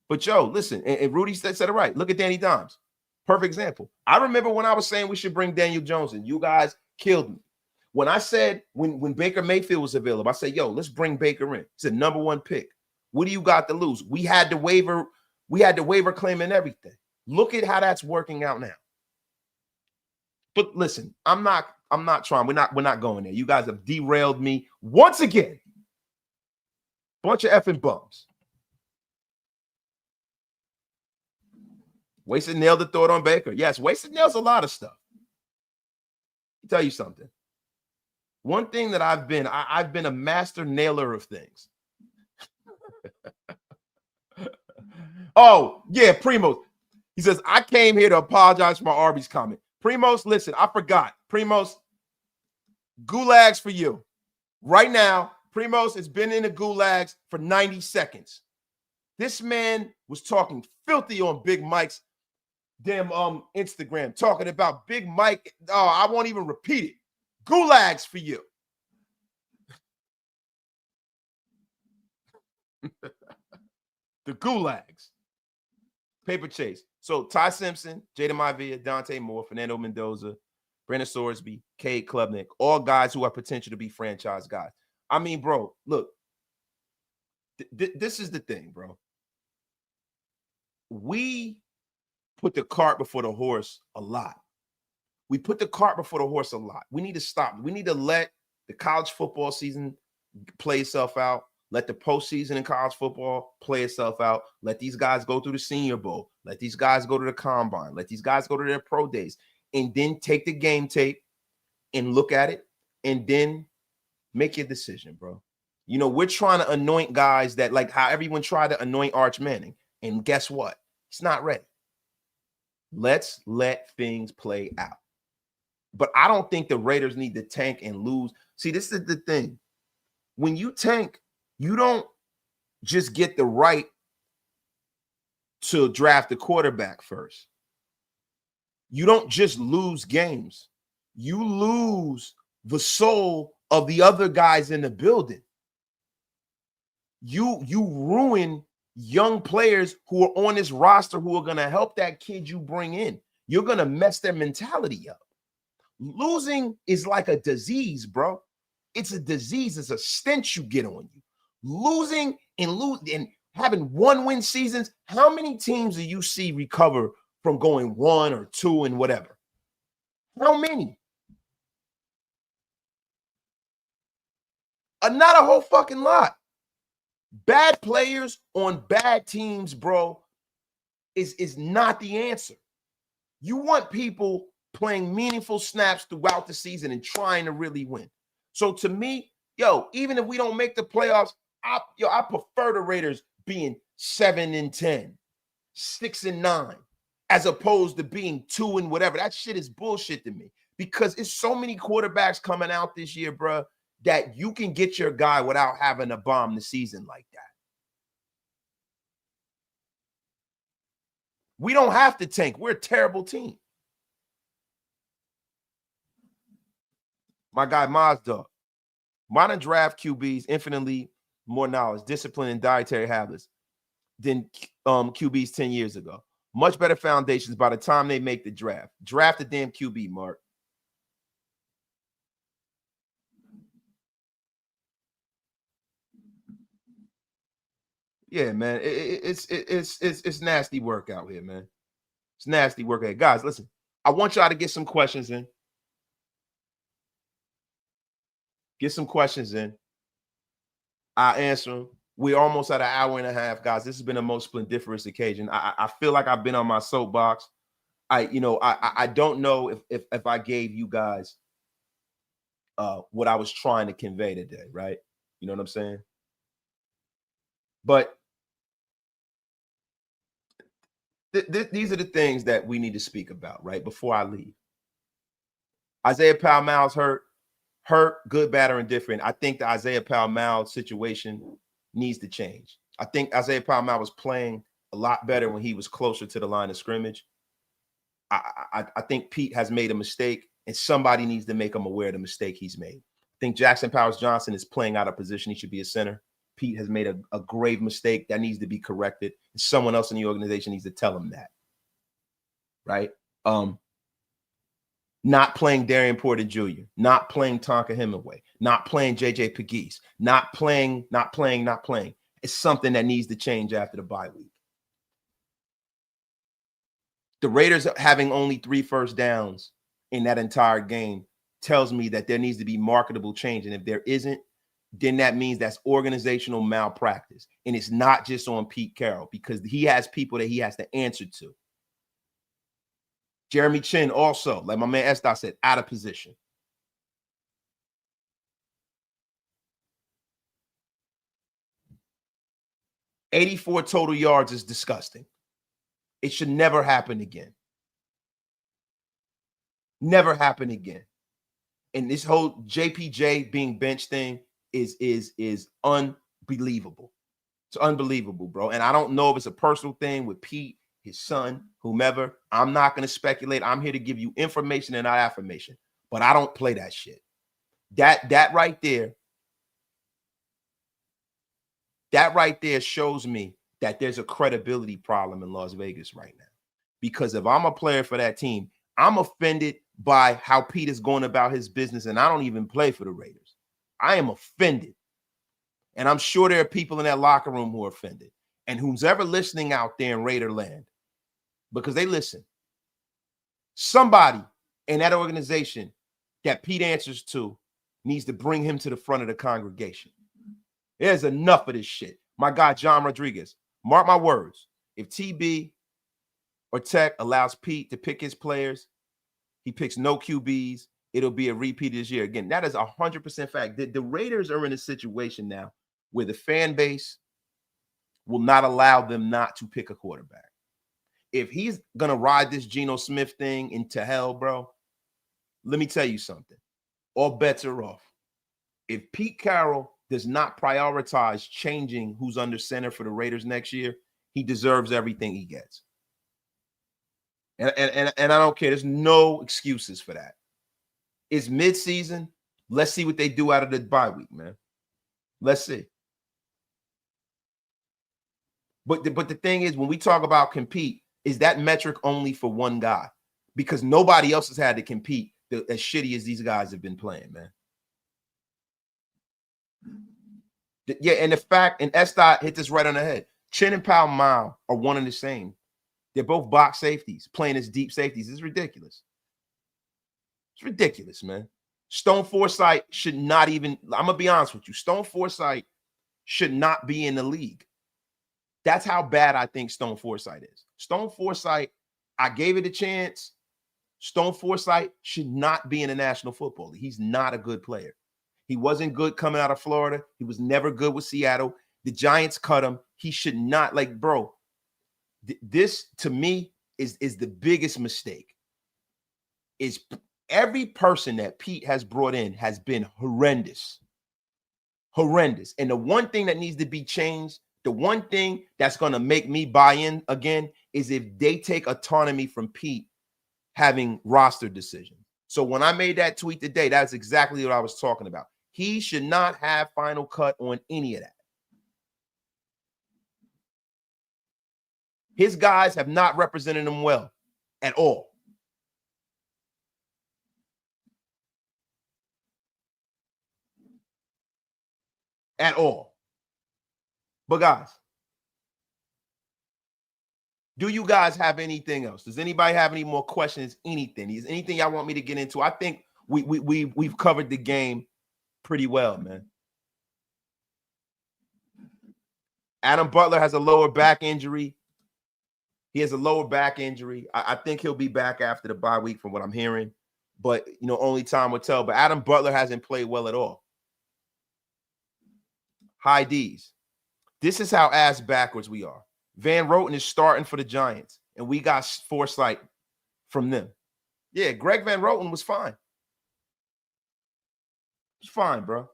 But Joe, listen, and Rudy said it right. Look at Danny Dimes. Perfect example. I remember when I was saying we should bring Daniel Jones in. You guys killed me. When I said, when Baker Mayfield was available, I said, yo, let's bring Baker in. It's a number one pick. What do you got to lose? We had the waiver claim and everything. Look at how that's working out now. But listen, I'm not trying. We're not going there. You guys have derailed me once again. Bunch of effing bums. Wasted nailed the thought on Baker. Yes, Wasted nails a lot of stuff. Let me tell you something. One thing that I've been a master nailer of things. Oh, yeah, Primos. He says, I came here to apologize for my Arby's comment. Primos, listen, I forgot. Primos, gulags for you. Right now, Primos has been in the gulags for 90 seconds. This man was talking filthy on Big Mike's damn Instagram, talking about Big Mike. Oh, I won't even repeat it. Gulags for you. The gulags. Paper chase. So Ty Simpson, Jada Maivia, Dante Moore, Fernando Mendoza, Brandon Sorsby, Cade Klubnik, all guys who have potential to be franchise guys. I mean, bro, look, this is the thing, bro. We put the cart before the horse a lot. We put the cart before the horse a lot. We need to stop. We need to let the college football season play itself out. Let the postseason in college football play itself out. Let these guys go through the Senior Bowl. Let these guys go to the Combine. Let these guys go to their pro days. And then take the game tape and look at it and then make your decision, bro. You know, we're trying to anoint guys that, like how everyone tried to anoint Arch Manning. And guess what? It's not ready. Let's let things play out. But I don't think the Raiders need to tank and lose. See, this is the thing. When you tank, you don't just get the right to draft a quarterback first. You don't just lose games. You lose the soul of the other guys in the building. You ruin young players who are on this roster who are going to help that kid you bring in. You're going to mess their mentality up. Losing is like a disease, bro. It's a disease. It's a stench you get on you. Losing and having 1-win seasons. How many teams do you see recover from going 1 or 2 and whatever? How many? Not a whole fucking lot. Bad players on bad teams, bro, is not the answer. You want people playing meaningful snaps throughout the season and trying to really win. So to me, yo, even if we don't make the playoffs, I prefer the Raiders being 7-10, 6-9, as opposed to being 2 and whatever. That shit is bullshit to me because it's so many quarterbacks coming out this year, bro, that you can get your guy without having to bomb the season like that. We don't have to tank. We're a terrible team. My guy Mazda, modern draft QBs infinitely more knowledge, discipline, and dietary habits than QBs 10 years ago. Much better foundations by the time they make the draft. Draft the damn QB, Mark. Yeah, man. It's nasty work out here, man. It's nasty work out here. Guys, listen. I want y'all to get some questions in. Get some questions in. I'll answer them. We're almost at an hour and a half, guys. This has been the most splendiferous occasion. I feel like I've been on my soapbox. I don't know if I gave you guys what I was trying to convey today, right? You know what I'm saying? But these are the things that we need to speak about, right? Before I leave. Isaiah Powell-Miles hurt, good, bad, or indifferent. I think the Isaiah Powell-Miles situation needs to change. I think Isaiah Powell-Miles was playing a lot better when he was closer to the line of scrimmage. I think Pete has made a mistake, and somebody needs to make him aware of the mistake he's made. I think Jackson Powers-Johnson is playing out of position. He should be a center. Pete has made a grave mistake that needs to be corrected. And someone else in the organization needs to tell him that. Right? Not playing Darian Porter Jr., not playing Tonka Hemingway, not playing JJ Pegues, not playing. It's something that needs to change after the bye week. The Raiders having only 3 first downs in that entire game tells me that there needs to be marketable change. And if there isn't, then that means that's organizational malpractice. And it's not just on Pete Carroll because he has people that he has to answer to. Jeremy Chin also, like my man Estes said, out of position. $84 total yards is disgusting. It should never happen again. Never happen again. And this whole JPJ being benched thing is unbelievable. It's unbelievable, bro. And I don't know if it's a personal thing with Pete, his son, whomever. I'm not going to speculate. I'm here to give you information and not affirmation. But I don't play that shit. That right there shows me that there's a credibility problem in Las Vegas right now. Because if I'm a player for that team, I'm offended by how Pete is going about his business, and I don't even play for the Raiders. I am offended. And I'm sure there are people in that locker room who are offended. And who's ever listening out there in Raider land, because they listen, somebody in that organization that Pete answers to needs to bring him to the front of the congregation. There's enough of this shit. My guy, John Rodriguez, mark my words. If TB or Tech allows Pete to pick his players, he picks no QBs, it'll be a repeat this year. Again, that is 100% fact. The Raiders are in a situation now where the fan base will not allow them not to pick a quarterback. If he's going to ride this Geno Smith thing into hell, bro, let me tell you something. All bets are off. If Pete Carroll does not prioritize changing who's under center for the Raiders next year, he deserves everything he gets. And I don't care. There's no excuses for that. It's midseason. Let's see what they do out of the bye week, man. Let's see. But the thing is, when we talk about compete, is that metric only for one guy? Because nobody else has had to compete as shitty as these guys have been playing, man. Yeah, and the fact, and Estes hit this right on the head. Chin and Powell-Miles are one and the same. They're both box safeties, playing as deep safeties. It's ridiculous. It's ridiculous, man. Stone Forsythe should not even, I'm going to be honest with you, Stone Forsythe should not be in the league. That's how bad I think Stone Forsythe is. Stone Forsythe, I gave it a chance. Stone Forsythe should not be in the National Football League. He's not a good player. He wasn't good coming out of Florida. He was never good with Seattle. The Giants cut him. He should not, like, bro, this to me is the biggest mistake. Is every person that Pete has brought in has been horrendous. Horrendous. And the one thing that needs to be changed, the one thing that's going to make me buy in again is if they take autonomy from Pete having roster decisions. So when I made that tweet today, that's exactly what I was talking about. He should not have final cut on any of that. His guys have not represented him well at all. At all. But guys, do you guys have anything else? Does anybody have any more questions? Anything? Is anything y'all want me to get into? I think we've covered the game pretty well, man. Adam Butler has a lower back injury. He has a lower back injury. I think he'll be back after the bye week from what I'm hearing. But, you know, only time will tell. But Adam Butler hasn't played well at all. High D's. This is how ass backwards we are. Van Roten is starting for the Giants, and we got foresight from them. Yeah, Greg Van Roten was fine. He's fine, bro.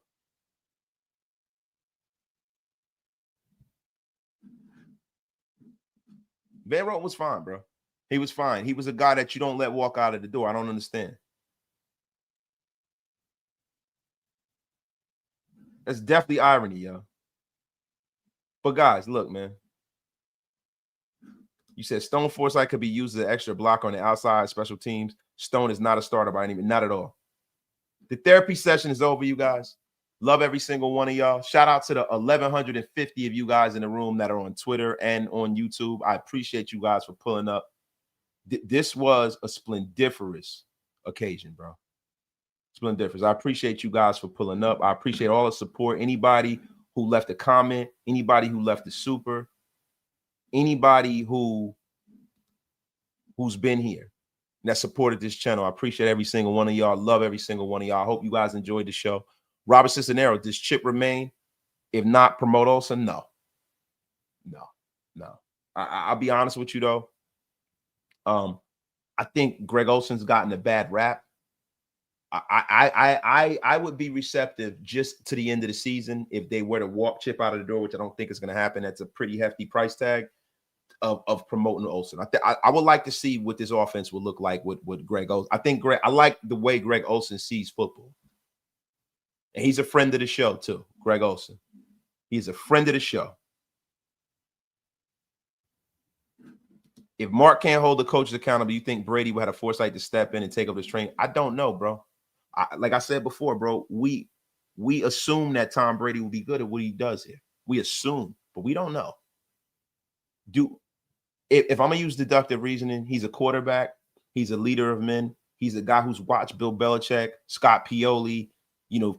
Van Roten was fine, bro. He was fine. He was a guy that you don't let walk out of the door. I don't understand. That's definitely irony, yo. But guys, look, man. You said Stone Forsythe could be used as an extra blocker on the outside special teams. Stone is not a starter by any means, not at all. The therapy session is over, you guys. Love every single one of y'all. Shout out to the 1,150 of you guys in the room that are on Twitter and on YouTube. I appreciate you guys for pulling up. This was a splendiferous occasion, bro. Splendiferous. I appreciate you guys for pulling up. I appreciate all the support. Anybody who left a comment, anybody who left a super, anybody who's been here and that supported this channel. I appreciate every single one of y'all. Love every single one of y'all. I hope you guys enjoyed the show. Robert Cisnero, does Chip remain? If not, promote Olsen? No. I'll be honest with you though. I think Greg Olsen's gotten a bad rap. I would be receptive just to the end of the season if they were to walk Chip out of the door, which I don't think is going to happen. That's a pretty hefty price tag of promoting Olsen. I would like to see what this offense will look like with Greg Olsen. I like the way Greg Olsen sees football. And he's a friend of the show, too, Greg Olsen. He's a friend of the show. If Mark can't hold the coaches accountable, you think Brady would have a foresight to step in and take over this training? I don't know, bro. Like I said before, bro, we assume that Tom Brady will be good at what he does here. We assume, but we don't know. If I'm going to use deductive reasoning, he's a quarterback. He's a leader of men. He's a guy who's watched Bill Belichick, Scott Pioli,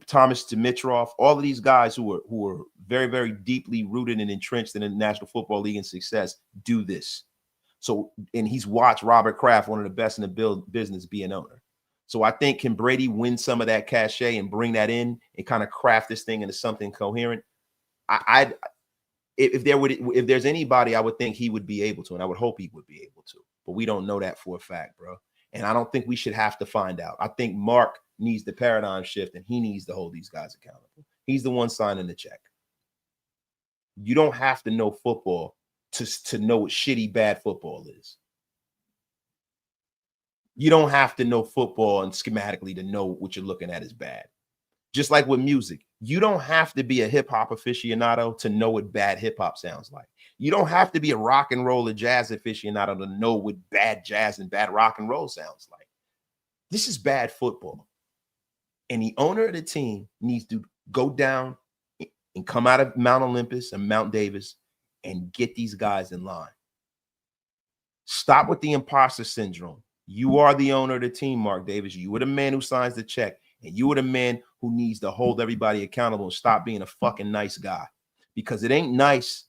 Thomas Dimitroff, all of these guys who are very, very deeply rooted and entrenched in the National Football League and success do this. So, and he's watched Robert Kraft, one of the best in the business, be an owner. So I think, can Brady win some of that cachet and bring that in and kind of craft this thing into something coherent? If there's anybody, I would think he would be able to, and I would hope he would be able to. But we don't know that for a fact, bro. And I don't think we should have to find out. I think Mark needs the paradigm shift, and he needs to hold these guys accountable. He's the one signing the check. You don't have to know football to know what shitty, bad football is. You don't have to know football and schematically to know what you're looking at is bad. Just like with music, you don't have to be a hip-hop aficionado to know what bad hip-hop sounds like. You don't have to be a rock and roll or jazz aficionado to know what bad jazz and bad rock and roll sounds like. This is bad football. And the owner of the team needs to go down and come out of Mount Olympus and Mount Davis and get these guys in line. Stop with the imposter syndrome. You are the owner of the team, Mark Davis. You are the man who signs the check. And you are the man who needs to hold everybody accountable and stop being a fucking nice guy. Because it ain't nice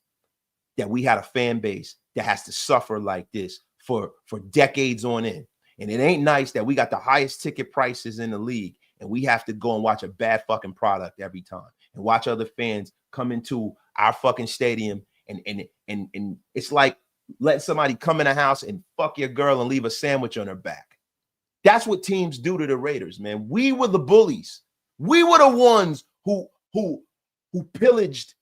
that we had a fan base that has to suffer like this for decades on end. And it ain't nice that we got the highest ticket prices in the league and we have to go and watch a bad fucking product every time and watch other fans come into our fucking stadium and it's like letting somebody come in a house and fuck your girl and leave a sandwich on her back. That's what teams do to the Raiders, man. We were the bullies. We were the ones who pillaged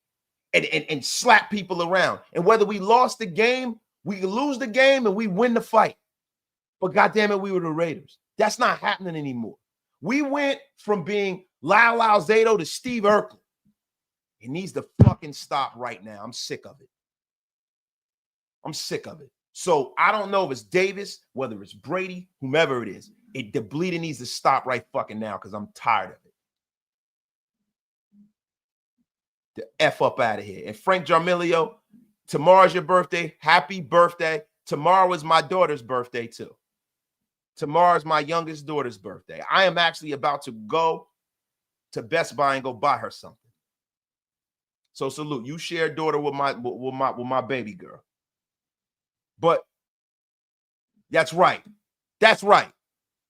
and slapped people around. And whether we lost the game, we lose the game and we win the fight. But goddamn it, we were the Raiders. That's not happening anymore. We went from being Lyle Alzado to Steve Urkel. It needs to fucking stop right now. I'm sick of it. I'm sick of it. So I don't know if it's Davis, whether it's Brady, whomever it is. The bleeding needs to stop right fucking now because I'm tired of it. The F up out of here. And Frank Jarmilio, tomorrow's your birthday. Happy birthday. Tomorrow is my daughter's birthday too. Tomorrow's my youngest daughter's birthday. I am actually about to go to Best Buy and go buy her something. So salute. You share a daughter with my baby girl. But that's right. That's right.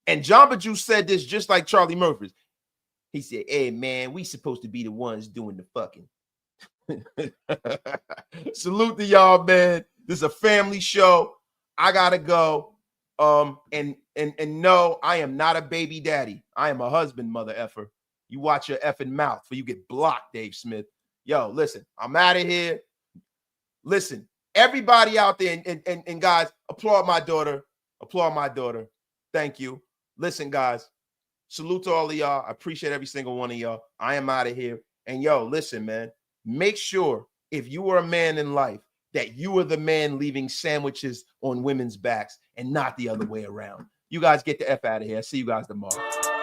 And Jamba Juice said this just like Charlie Murphy. He said, hey, man, we supposed to be the ones doing the fucking. Salute to y'all, man. This is a family show. I got to go. And no, I am not a baby daddy. I am a husband, mother effer. You watch your effing mouth for you get blocked, Dave Smith. Yo, listen, I'm out of here. Listen. Everybody out there and guys, applaud my daughter. Applaud my daughter. Thank you. Listen, guys, salute to all of y'all. I appreciate every single one of y'all. I am out of here. And yo, listen, man, make sure if you are a man in life that you are the man leaving sandwiches on women's backs and not the other way around. You guys get the F out of here. I see you guys tomorrow.